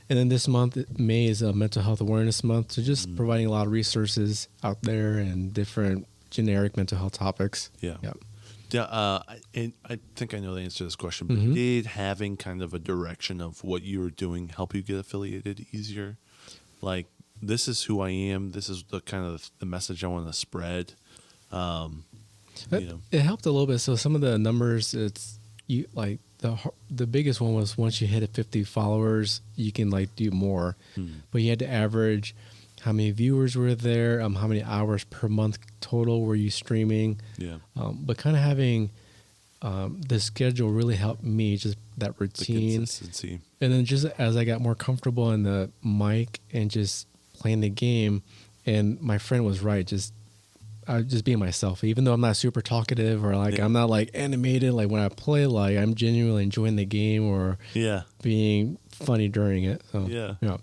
Speaker 2: And then this month, May, is a mental health awareness month. So just providing a lot of resources out there and different generic mental health topics.
Speaker 1: Yeah. And I think I know the answer to this question, but did having kind of a direction of what you were doing help you get affiliated easier? Like, this is who I am. This is the kind of the message I want to spread.
Speaker 2: It helped a little bit. So some of the numbers, it's you like the biggest one was once you hit 50 followers, you can like do more, but you had to average how many viewers were there, how many hours per month total were you streaming. Yeah. But kind of having the schedule really helped me, just that routine.
Speaker 1: The consistency.
Speaker 2: And then just as I got more comfortable in the mic and just playing the game, and my friend was right, just being myself, even though I'm not super talkative or like I'm not like animated. Like when I play, like I'm genuinely enjoying the game or being funny during it. So, yeah.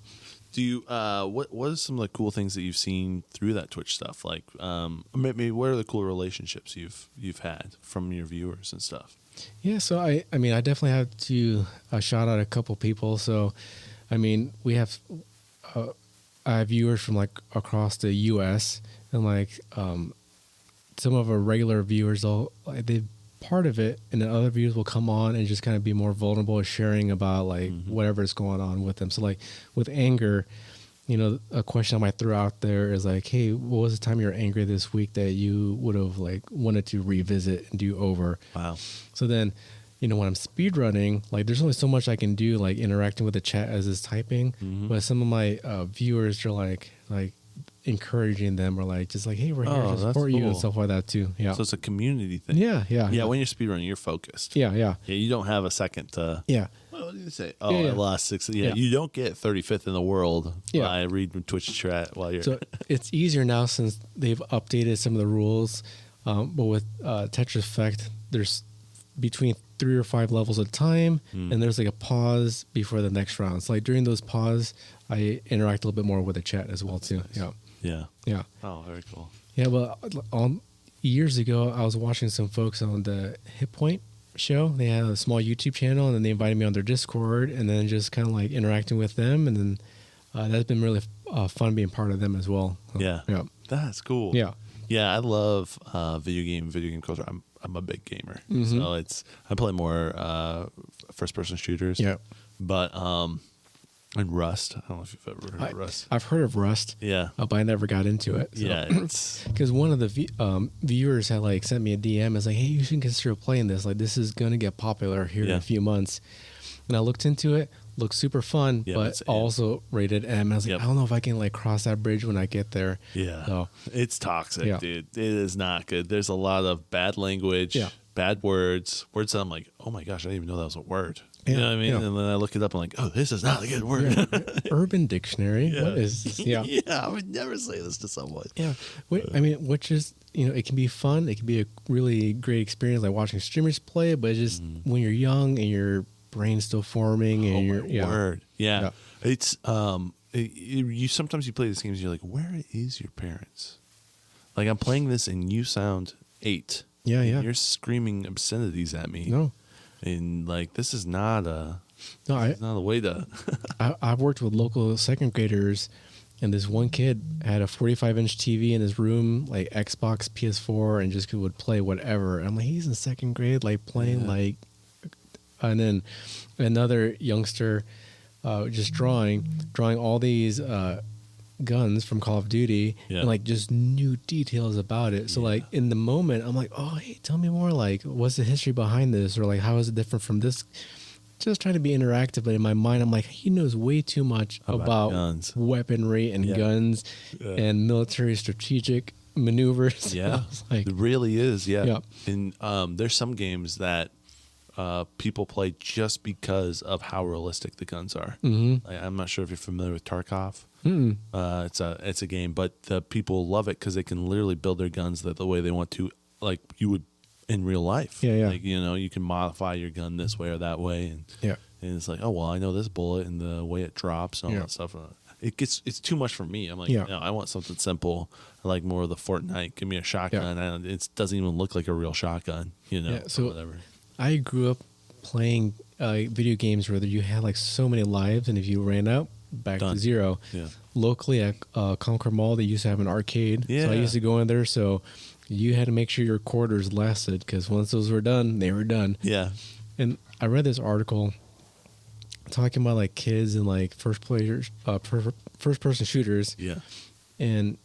Speaker 1: Do you what are some of the cool things that you've seen through that Twitch stuff? Like maybe what are the cool relationships you've had from your viewers and stuff?
Speaker 2: Yeah, so I mean I definitely have to shout out a couple people. So I mean we have I have viewers from like across the U.S. and like some of our regular viewers, they part of it, and then other viewers will come on and just kind of be more vulnerable, sharing about like whatever's going on with them. So like with anger, a question I might throw out there is like, hey, what was the time you were angry this week that you would have like wanted to revisit and do over? Wow. So then, when I'm speedrunning, like there's only so much I can do, like interacting with the chat as it's typing. But some of my viewers are like encouraging them or like just like, hey, we're here to support you and stuff like that too. Yeah.
Speaker 1: So it's a community thing.
Speaker 2: Yeah.
Speaker 1: When you're speedrunning, you're focused.
Speaker 2: Yeah.
Speaker 1: You don't have a second to.
Speaker 2: Yeah.
Speaker 1: What did you say? Oh, I lost 6. Yeah. You don't get 35th in the world by reading Twitch chat while you're.
Speaker 2: So it's easier now since they've updated some of the rules. But with Tetris Effect, there's between 3 or 5 levels at a time, and there's like a pause before the next round. So like during those pauses, I interact a little bit more with the chat as well too.
Speaker 1: Nice.
Speaker 2: Yeah.
Speaker 1: Oh, very cool.
Speaker 2: Yeah, well, years ago, I was watching some folks on the Hit Point show. They had a small YouTube channel, and then they invited me on their Discord, and then just kind of like interacting with them, and then that's been really fun being part of them as well. So,
Speaker 1: yeah, that's cool. Yeah, I love video game culture. I'm a big gamer, so I play more first person shooters. Yeah, but And Rust. I don't know if you've ever heard of Rust.
Speaker 2: I've heard of Rust.
Speaker 1: Yeah.
Speaker 2: But I never got into it. So.
Speaker 1: Yeah.
Speaker 2: Because one of the viewers had like sent me a DM. It's like, hey, you should consider playing this. Like, this is going to get popular here in a few months. And I looked into it. Looked super fun, but also rated M. I was like, I don't know if I can like cross that bridge when I get there.
Speaker 1: Yeah.
Speaker 2: So,
Speaker 1: it's toxic, dude. It is not good. There's a lot of bad language, bad words that I'm like, oh my gosh, I didn't even know that was a word. You know what I mean? And then I look it up and I'm like, oh, this is not a good word.
Speaker 2: Urban Dictionary. What is this? Yeah.
Speaker 1: I would never say this to someone.
Speaker 2: Yeah. I mean, which is, it can be fun. It can be a really great experience, like watching streamers play, but it's just when you're young and your brain's still forming and
Speaker 1: word. Yeah. It's, you sometimes you play these games and you're like, where is your parents? Like, I'm playing this and you sound 8.
Speaker 2: Yeah, yeah.
Speaker 1: You're screaming obscenities at me.
Speaker 2: No.
Speaker 1: And like, this is not not a way to.
Speaker 2: I've worked with local second graders, and this one kid had a 45-inch TV in his room, like Xbox, PS4, and just would play whatever. And I'm like, he's in second grade, like playing like. And then another youngster, just drawing all these guns from Call of Duty, and like just new details about it. So like in the moment, I'm like, oh, hey, tell me more. Like, what's the history behind this, or like how is it different from this? Just trying to be interactive, but in my mind, I'm like, he knows way too much about
Speaker 1: guns,
Speaker 2: weaponry, and guns, and military strategic maneuvers.
Speaker 1: Yeah,
Speaker 2: like,
Speaker 1: it really is. Yeah, and there's some games that. People play just because of how realistic the guns are.
Speaker 2: Mm-hmm.
Speaker 1: I'm not sure if you're familiar with Tarkov.
Speaker 2: Mm-hmm.
Speaker 1: It's a game, but the people love it because they can literally build their guns the way they want to, like you would in real life.
Speaker 2: Yeah.
Speaker 1: Like, you can modify your gun this way or that way, and it's like, oh well, I know this bullet and the way it drops and all that stuff. It's too much for me. I'm like, I want something simple. I like more of the Fortnite. Give me a shotgun. And it doesn't even look like a real shotgun.
Speaker 2: So
Speaker 1: or whatever. I
Speaker 2: grew up playing video games where you had like so many lives, and if you ran out, back to zero.
Speaker 1: Yeah.
Speaker 2: Locally at Concord Mall, they used to have an arcade.
Speaker 1: Yeah.
Speaker 2: So I used to go in there. So you had to make sure your quarters lasted, because once those were done, they were done.
Speaker 1: Yeah.
Speaker 2: And I read this article talking about like kids and like first person shooters.
Speaker 1: Yeah.
Speaker 2: And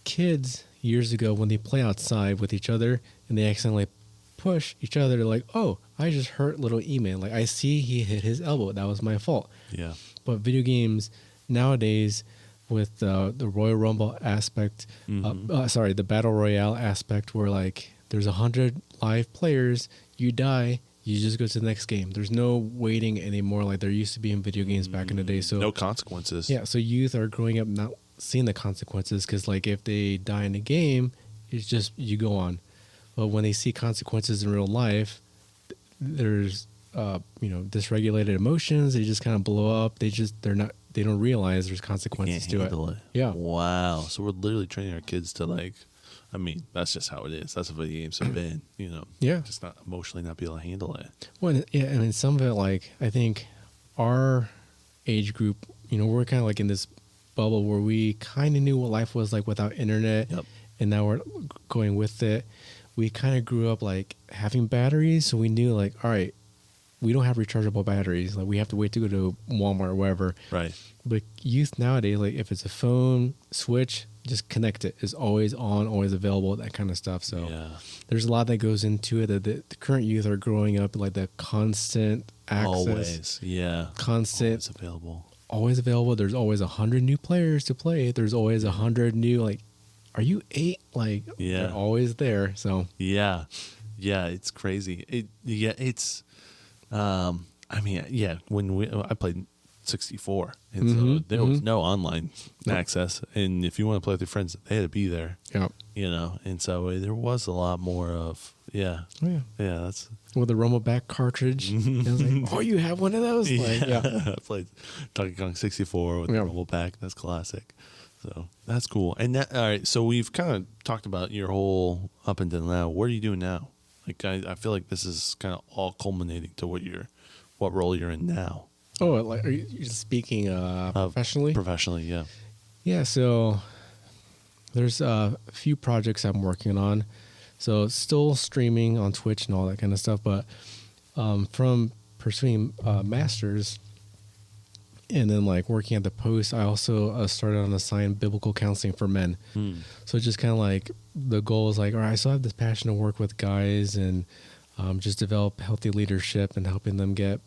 Speaker 2: kids years ago, when they play outside with each other and they accidentally push each other, they're like, oh, I just hurt little E-Man. Like, I see he hit his elbow. That was my fault.
Speaker 1: Yeah.
Speaker 2: But video games nowadays, with the Royal Rumble aspect, the Battle Royale aspect, where like there's 100 live players, you die, you just go to the next game. There's no waiting anymore like there used to be in video games back in the day. So
Speaker 1: no consequences.
Speaker 2: Yeah, so youth are growing up not seeing the consequences, because like if they die in a game, it's just you go on. But when they see consequences in real life, there's dysregulated emotions. They just kind of blow up. They don't realize there's consequences to it. Yeah.
Speaker 1: Wow. So we're literally training our kids to like, I mean, that's just how it is. That's what video games have been.
Speaker 2: Yeah.
Speaker 1: Just not emotionally not be able to handle it.
Speaker 2: Well, yeah. I mean, some of it, like I think our age group, we're kind of like in this bubble where we kind of knew what life was like without internet, and now we're going with it. We kind of grew up like having batteries, so we knew like, all right, we don't have rechargeable batteries. Like we have to wait to go to Walmart or wherever.
Speaker 1: Right.
Speaker 2: But youth nowadays, like if it's a phone, switch, just connect it. It's always on, always available, that kind of stuff. So there's a lot that goes into it. That the current youth are growing up like the constant access.
Speaker 1: Always. Yeah.
Speaker 2: Constant.
Speaker 1: Always available.
Speaker 2: There's always 100 new players to play. There's always 100 new, like, are you 8? Like, they're always there. So
Speaker 1: yeah, it's crazy. It's I mean, when I played 64, and so there was no online access, and if you want to play with your friends, they had to be there.
Speaker 2: Yeah,
Speaker 1: and so there was a lot more of that's
Speaker 2: with the Rumble back cartridge. I was like, oh, you have one of those?
Speaker 1: I played Donkey Kong 64 with the Rumble pack. That's classic. So that's cool. And all right, so we've kind of talked about your whole up until now. What are you doing now? Like, I feel like this is kind of all culminating to what role you're in now.
Speaker 2: Oh, like, are you speaking professionally?
Speaker 1: Professionally, yeah.
Speaker 2: Yeah, so there's a few projects I'm working on. So still streaming on Twitch and all that kind of stuff, but from pursuing masters And then like working at the Post, I also started on assigned biblical counseling for men. So just kind of like the goal is like, all right, I still have this passion to work with guys and just develop healthy leadership and helping them get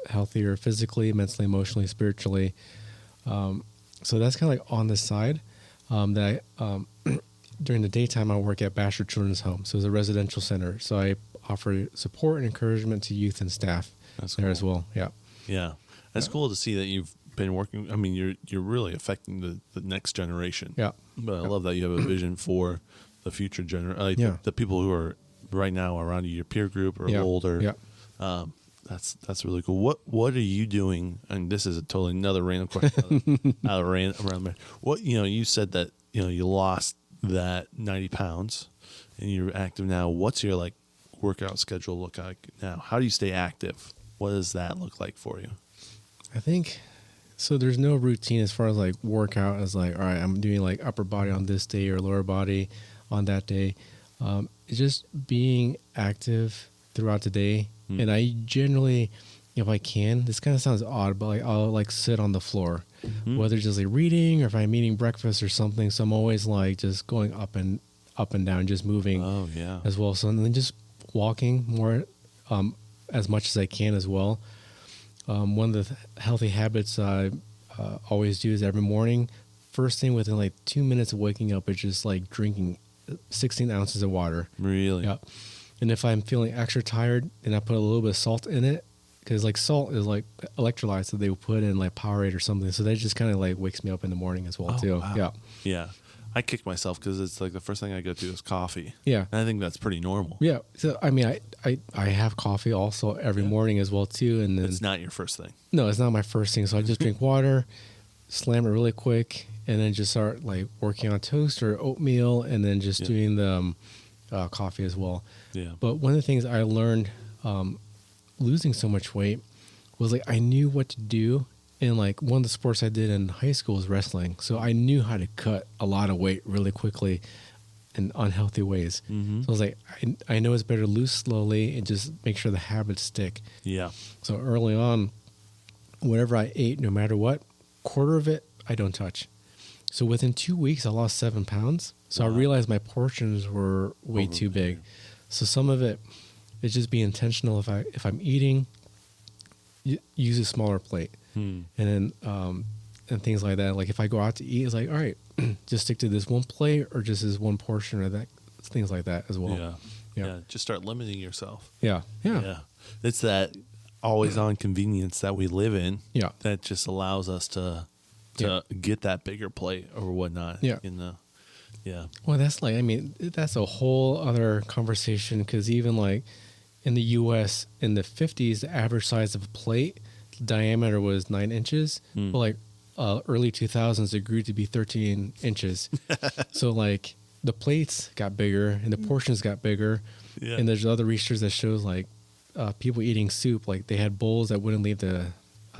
Speaker 2: healthier physically, mentally, emotionally, spiritually. So that's kind of like on the side that I, during the daytime, I work at Basher Children's Home. So it's a residential center. So I offer support and encouragement to youth and staff there as well. Yeah.
Speaker 1: Yeah. That's cool to see that you've been working. I mean, you're really affecting the next generation.
Speaker 2: Yeah.
Speaker 1: But I love that you have a vision for the future generation, the people who are right now around you, your peer group or older.
Speaker 2: Yeah.
Speaker 1: That's really cool. What are you doing? And this is a totally another random question. Around there. What you said that you lost that 90 pounds, and you're active now. What's your like workout schedule look like now? How do you stay active? What does that look like for you?
Speaker 2: I think so. There's no routine as far as like workout as like, all right, I'm doing like upper body on this day or lower body on that day. It's just being active throughout the day. And I generally, if I can, this kind of sounds odd, but like I'll like sit on the floor, whether it's just like reading or if I'm eating breakfast or something. So I'm always like just going up and down, just moving as well. So and then just walking more as much as I can as well. One of the healthy habits I always do is every morning, first thing within like 2 minutes of waking up, it's just like drinking 16 ounces of water.
Speaker 1: Really?
Speaker 2: Yeah. And if I'm feeling extra tired, then I put a little bit of salt in it, because like salt is like electrolytes that they will put in like Powerade or something. So that just kind of like wakes me up in the morning as well too.
Speaker 1: Wow.
Speaker 2: Yeah.
Speaker 1: Yeah. I kick myself because it's like the first thing I go to is coffee.
Speaker 2: Yeah.
Speaker 1: And I think that's pretty normal.
Speaker 2: Yeah. So, I mean, I have coffee also every morning as well too. And then
Speaker 1: it's not your first thing.
Speaker 2: No, it's not my first thing. So I just drink water, slam it really quick, and then just start like working on toast or oatmeal, and then just doing the coffee as well.
Speaker 1: Yeah.
Speaker 2: But one of the things I learned losing so much weight was like I knew what to do. And like one of the sports I did in high school was wrestling. So I knew how to cut a lot of weight really quickly in unhealthy ways. So I was like, I know it's better to lose slowly and just make sure the habits stick.
Speaker 1: Yeah.
Speaker 2: So early on, whatever I ate, no matter what, quarter of it, I don't touch. So within 2 weeks, I lost 7 pounds. So I realized my portions were way too big. So some of it is just be intentional. If I'm eating, use a smaller plate. And then and things like that. Like if I go out to eat, it's like, all right, just stick to this one plate or just this one portion or that, things like that as well.
Speaker 1: Yeah. Just start limiting yourself.
Speaker 2: Yeah.
Speaker 1: It's that always on convenience that we live in.
Speaker 2: Yeah.
Speaker 1: That just allows us to get that bigger plate or whatnot.
Speaker 2: Yeah. Well, that's like, I mean, that's a whole other conversation, because even like in the U.S. in the 50s, the average size of a plate diameter was 9 inches, but like early 2000s it grew to be 13 inches. So like the plates got bigger and the portions got bigger. And there's other research that shows like people eating soup, like they had bowls that wouldn't leave the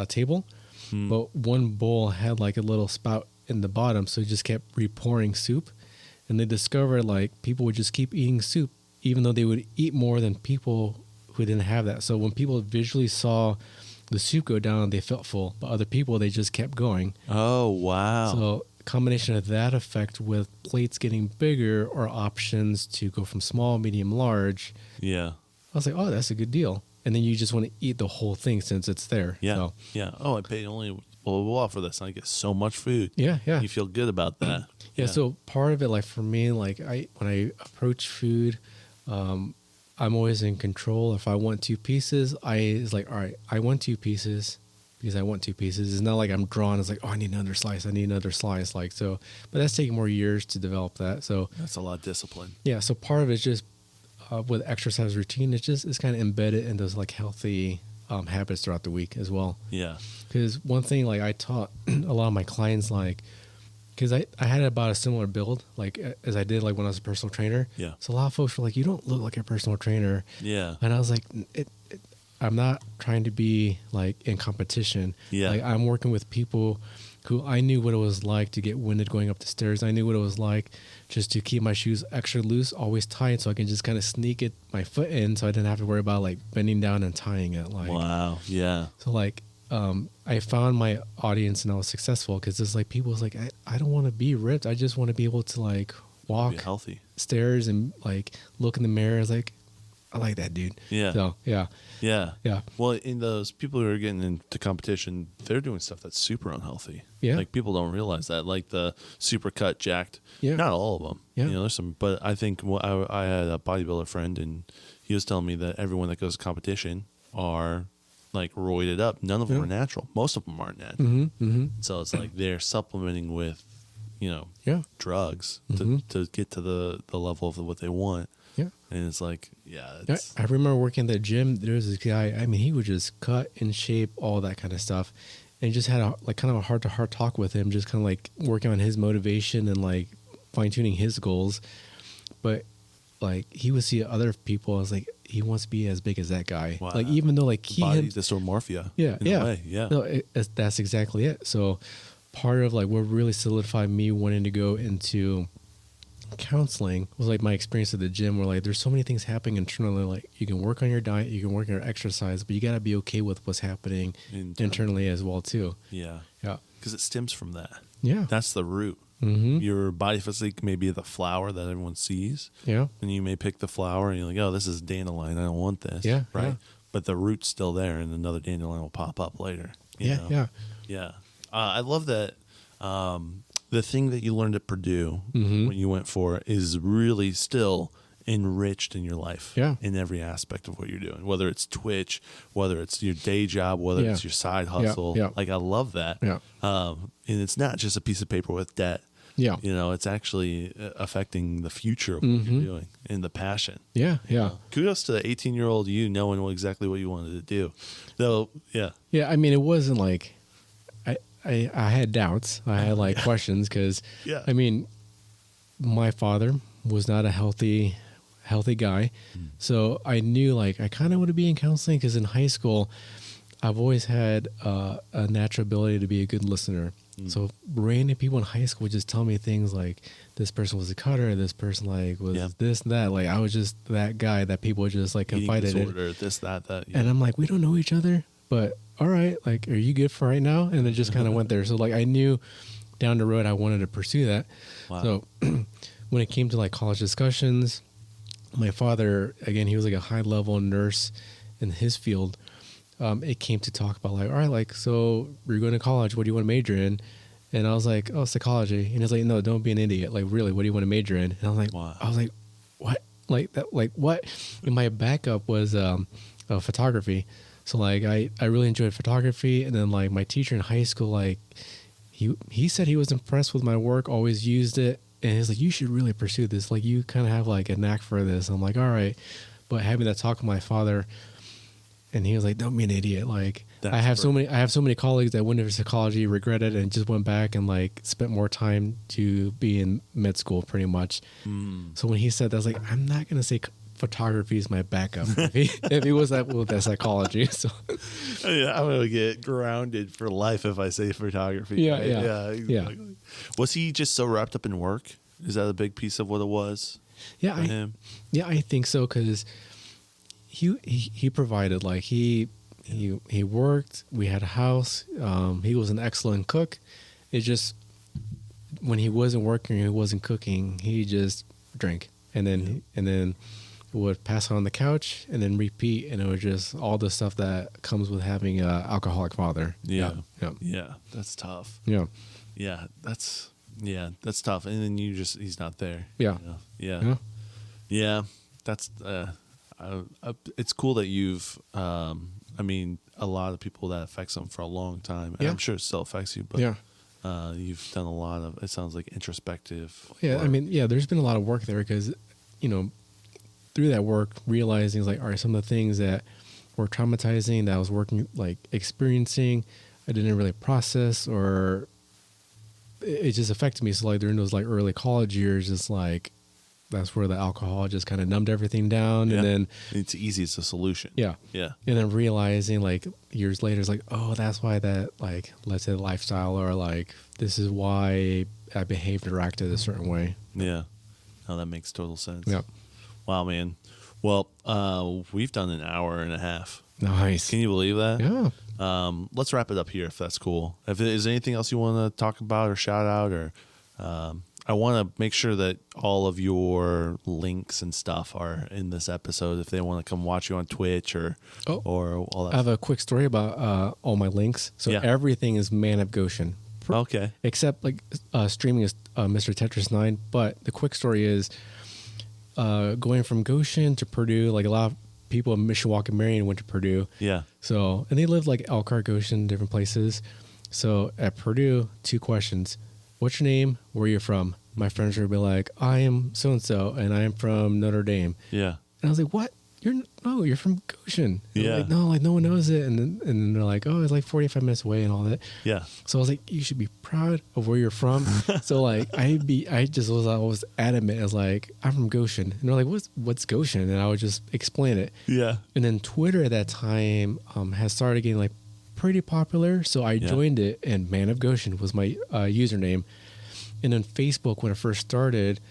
Speaker 2: table, but one bowl had like a little spout in the bottom, so you just kept repouring soup. And they discovered like people would just keep eating soup even though they would eat more than people who didn't have that. So when people visually saw the soup go down, they felt full, but other people, they just kept going.
Speaker 1: Oh, wow.
Speaker 2: So combination of that effect with plates getting bigger or options to go from small, medium, large.
Speaker 1: Yeah.
Speaker 2: I was like, oh, that's a good deal. And then you just want to eat the whole thing since it's there.
Speaker 1: Yeah.
Speaker 2: So,
Speaker 1: yeah. Oh, I paid only blah, blah, blah for this. And I get so much food.
Speaker 2: Yeah.
Speaker 1: You feel good about that.
Speaker 2: Yeah. So part of it, like for me, like when I approach food, I'm always in control. If I want 2 pieces, it's like, all right, I want 2 pieces because I want 2 pieces. It's not like I'm drawn. It's like, oh, I need another slice. Like, so, but that's taking more years to develop that. So
Speaker 1: that's a lot of discipline.
Speaker 2: Yeah. So part of it's just with exercise routine, it's kind of embedded in those like healthy habits throughout the week as well.
Speaker 1: Yeah.
Speaker 2: Because one thing like I taught a lot of my clients, like, because I had about a similar build, like as I did like when I was a personal trainer.
Speaker 1: Yeah.
Speaker 2: So a lot of folks were like, you don't look like a personal trainer.
Speaker 1: Yeah.
Speaker 2: And I was like, I'm not trying to be like in competition.
Speaker 1: Yeah.
Speaker 2: Like I'm working with people who I knew what it was like to get winded going up the stairs. I knew what it was like just to keep my shoes extra loose, always tied, so I can just kind of sneak my foot in, so I didn't have to worry about like bending down and tying it. Like,
Speaker 1: wow. Yeah.
Speaker 2: So like I found my audience and I was successful because it's like people was like, I don't want to be ripped. I just want to be able to like walk
Speaker 1: healthy
Speaker 2: stairs and like look in the mirror. I was like, I like that dude.
Speaker 1: Yeah.
Speaker 2: So yeah.
Speaker 1: Well, in those people who are getting into competition, they're doing stuff that's super unhealthy.
Speaker 2: Yeah.
Speaker 1: Like people don't realize that. Like the super cut, jacked.
Speaker 2: Yeah.
Speaker 1: Not all of them.
Speaker 2: Yeah.
Speaker 1: You know, there's some. But I think I had a bodybuilder friend, and he was telling me that everyone that goes to competition are like roided up. None of them are natural. Most of them aren't natural. So it's like they're supplementing with, drugs to get to the level of what they want.
Speaker 2: Yeah.
Speaker 1: And it's like,
Speaker 2: I remember working at the gym. There was this guy, I mean, he would just cut and shape, all that kind of stuff. And just had kind of a heart to heart talk with him, just kind of like working on his motivation and like fine tuning his goals. But like he would see other people, I was like, he wants to be as big as that guy. Wow. Like even though like
Speaker 1: body dysmorphia.
Speaker 2: In a way. No, that's exactly it. So part of like what really solidified me wanting to go into counseling was like my experience at the gym, where like there's so many things happening internally. Like you can work on your diet, you can work on your exercise, but you got to be okay with what's happening internally as well too.
Speaker 1: Yeah, because it stems from that.
Speaker 2: Yeah,
Speaker 1: that's the root. Your body physique may be the flower that everyone sees.
Speaker 2: Yeah, and
Speaker 1: you may pick the flower and you're like, oh, this is dandelion, I don't want this.
Speaker 2: Yeah,
Speaker 1: right.
Speaker 2: Yeah.
Speaker 1: But the root's still there, and another dandelion will pop up later. You know?
Speaker 2: Yeah.
Speaker 1: I love that. The thing that you learned at Purdue when you went for it is really still enriched in your life in every aspect of what you're doing, whether it's Twitch, whether it's your day job, whether it's your side hustle. Like I love that. And it's not just a piece of paper with debt. It's actually affecting the future of what you're doing and the passion. Kudos to the 18-year-old you knowing exactly what you wanted to do. Though,
Speaker 2: I mean, it wasn't like I had doubts. I had like questions because, I mean, my father was not a healthy guy. So I knew like I kind of want to be in counseling because in high school, I've always had a natural ability to be a good listener. So random people in high school would just tell me things like this person was a cutter, this person like was this and that. Like I was just that guy that people would just like confide in.
Speaker 1: This, that.
Speaker 2: And I'm like, we don't know each other, but all right, like, are you good for right now? And it just kind of went there. So like I knew down the road I wanted to pursue that. Wow. So when it came to like college discussions, my father, again, he was like a high level nurse in his field. It came to talk about like, all right, like, so you're going to college, what do you want to major in? And I was like, oh, psychology. And he's like, no, don't be an idiot. Like, really, what do you want to major in? And I was like, what? Like that, like what? And my backup was photography. So like I really enjoyed photography, and then like my teacher in high school, like he said he was impressed with my work, always used it, and he's like, you should really pursue this. Like you kind of have like a knack for this. I'm like, all right, but having that talk with my father, and he was like, don't be an idiot. Like I have so many colleagues that went into psychology, regretted, and just went back and like spent more time to be in med school, pretty much. So when he said that, I was like, I'm not gonna say photography is my backup if he was that with that psychology. So
Speaker 1: I'm gonna get grounded for life if I say photography.
Speaker 2: Yeah.
Speaker 1: Was he just so wrapped up in work? Is that a big piece of what it was?
Speaker 2: I think so, because he provided, like he worked. We had a house. He was an excellent cook. It just when he wasn't working, he wasn't cooking, he just drank and then would pass on the couch and then repeat, and it was just all the stuff that comes with having an alcoholic father.
Speaker 1: Yeah, that's tough. That's tough. And then he's not there. That's it's cool that you've I mean, a lot of people that affects them for a long time, and I'm sure it still affects you, but you've done a lot of, it sounds like, introspective work.
Speaker 2: I mean, there's been a lot of work there, because through that work, realizing like, all right, some of the things that were traumatizing that I was experiencing, I didn't really process, or it just affected me. So like during those like early college years, it's like that's where the alcohol just kind of numbed everything down, and then
Speaker 1: it's easy. It's a solution.
Speaker 2: And then realizing like years later, it's like, oh, that's why that like led to the lifestyle, or like this is why I behaved or acted a certain way.
Speaker 1: No, that makes total sense.
Speaker 2: Yeah.
Speaker 1: Wow, man. Well, we've done an hour and a half.
Speaker 2: Nice.
Speaker 1: Can you believe that?
Speaker 2: Yeah.
Speaker 1: Let's wrap it up here if that's cool. If there's anything else you want to talk about or shout out, or I want to make sure that all of your links and stuff are in this episode if they want to come watch you on Twitch or all that.
Speaker 2: I have a quick story about all my links. So everything is Man of Goshen.
Speaker 1: Okay.
Speaker 2: Except like streaming is Mr. Tetris 9. But the quick story is going from Goshen to Purdue. Like a lot of people in Mishawaka, Marion went to Purdue.
Speaker 1: Yeah.
Speaker 2: So, and they lived like Elkhart, Goshen, different places. So at Purdue, 2 questions. What's your name? Where are you from? My friends would be like, I am so-and-so, and I am from Notre Dame.
Speaker 1: Yeah.
Speaker 2: And I was like, what? You're from Goshen.
Speaker 1: Yeah.
Speaker 2: Like, no, like no one knows it. And then they're like, oh, it's like 45 minutes away and all that.
Speaker 1: Yeah.
Speaker 2: So I was like, you should be proud of where you're from. So like, I was adamant as like, I'm from Goshen. And they're like, what's Goshen? And I would just explain it.
Speaker 1: Yeah.
Speaker 2: And then Twitter at that time has started getting like pretty popular. So I joined it, and Man of Goshen was my username. And then Facebook, when it first started,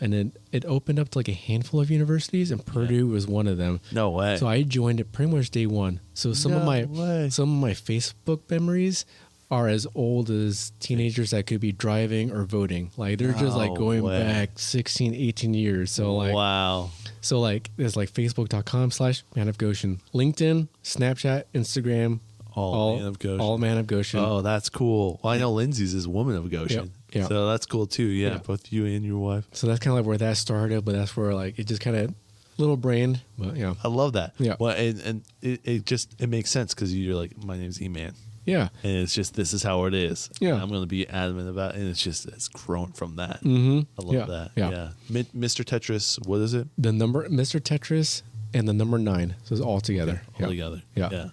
Speaker 2: and then it opened up to like a handful of universities, and Purdue was one of them.
Speaker 1: No way.
Speaker 2: So I joined it pretty much day one. So some of my Facebook memories are as old as teenagers that could be driving or voting. Like they're just like going back 16, 18 years. So like,
Speaker 1: wow.
Speaker 2: So like there's like facebook.com/Man of Goshen, LinkedIn, Snapchat, Instagram, all Man of Goshen. All Man of Goshen.
Speaker 1: Oh, that's cool. Well, I know Lindsay's is Woman of Goshen.
Speaker 2: Yeah.
Speaker 1: So that's cool too. Yeah, both you and your wife.
Speaker 2: So that's kind of like where that started, but that's where like it just kind of little brain. But yeah,
Speaker 1: I love that.
Speaker 2: Yeah.
Speaker 1: Well, and it makes sense because you're like, my name's E-Man.
Speaker 2: Yeah.
Speaker 1: And it's just, this is how it is.
Speaker 2: Yeah.
Speaker 1: And I'm going to be adamant about it. And it's grown from that.
Speaker 2: Mm-hmm.
Speaker 1: I love that.
Speaker 2: Yeah.
Speaker 1: Mr. Tetris, what is it?
Speaker 2: The number, Mr. Tetris and the number 9. So it's all together.
Speaker 1: All together.
Speaker 2: Yeah.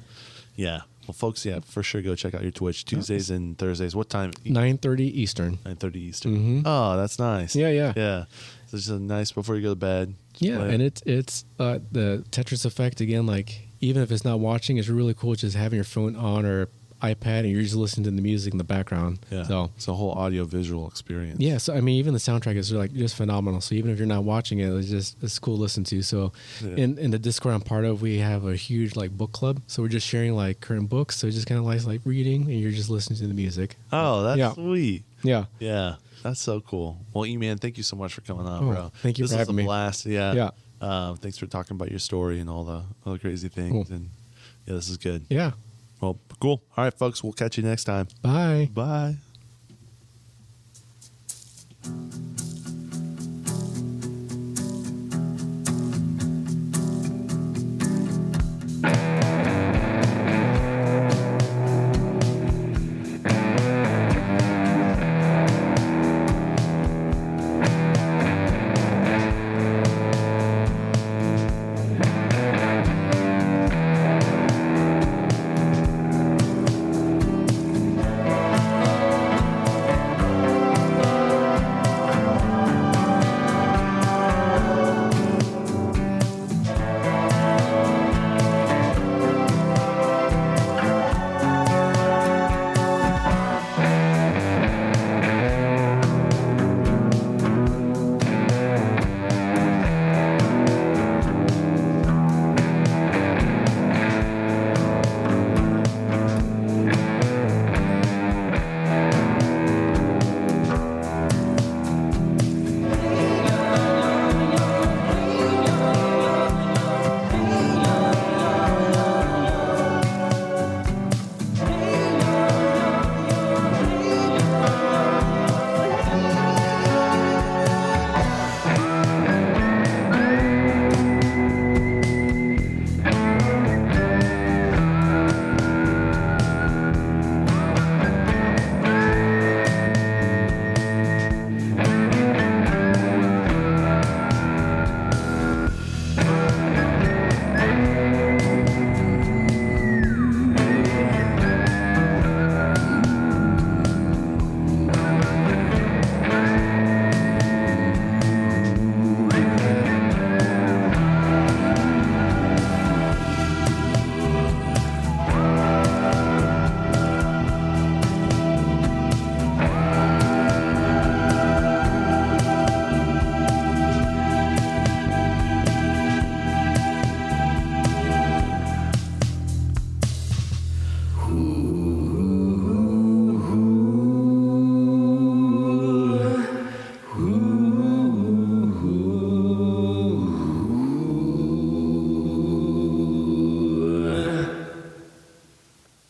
Speaker 1: Yeah. Well, folks, for sure, go check out your Twitch Tuesdays and Thursdays. What time?
Speaker 2: 9:30 Eastern.
Speaker 1: 9:30 Eastern.
Speaker 2: Mm-hmm.
Speaker 1: Oh, that's nice.
Speaker 2: Yeah.
Speaker 1: So it's just nice before you go to bed.
Speaker 2: Yeah, and it's the Tetris effect again. Like even if it's not watching, it's really cool just having your phone on or iPad and you're just listening to the music in the background.
Speaker 1: Yeah.
Speaker 2: So
Speaker 1: it's a whole audio visual experience.
Speaker 2: Yeah. So I mean, even the soundtrack is like just phenomenal. So even if you're not watching it, it's cool to listen to. So in the Discord I'm part of, we have a huge like book club. So we're just sharing like current books. So it's just kind of like reading and you're just listening to the music.
Speaker 1: Oh, that's sweet.
Speaker 2: Yeah.
Speaker 1: Yeah. That's so cool. Well, E-Man, thank you so much for coming on, bro.
Speaker 2: Thank you for having me.
Speaker 1: This was a blast. Yeah.
Speaker 2: Yeah.
Speaker 1: Thanks for talking about your story and all the crazy things. Cool. And this is good.
Speaker 2: Yeah.
Speaker 1: Well, cool. All right, folks. We'll catch you next time.
Speaker 2: Bye.
Speaker 1: Bye.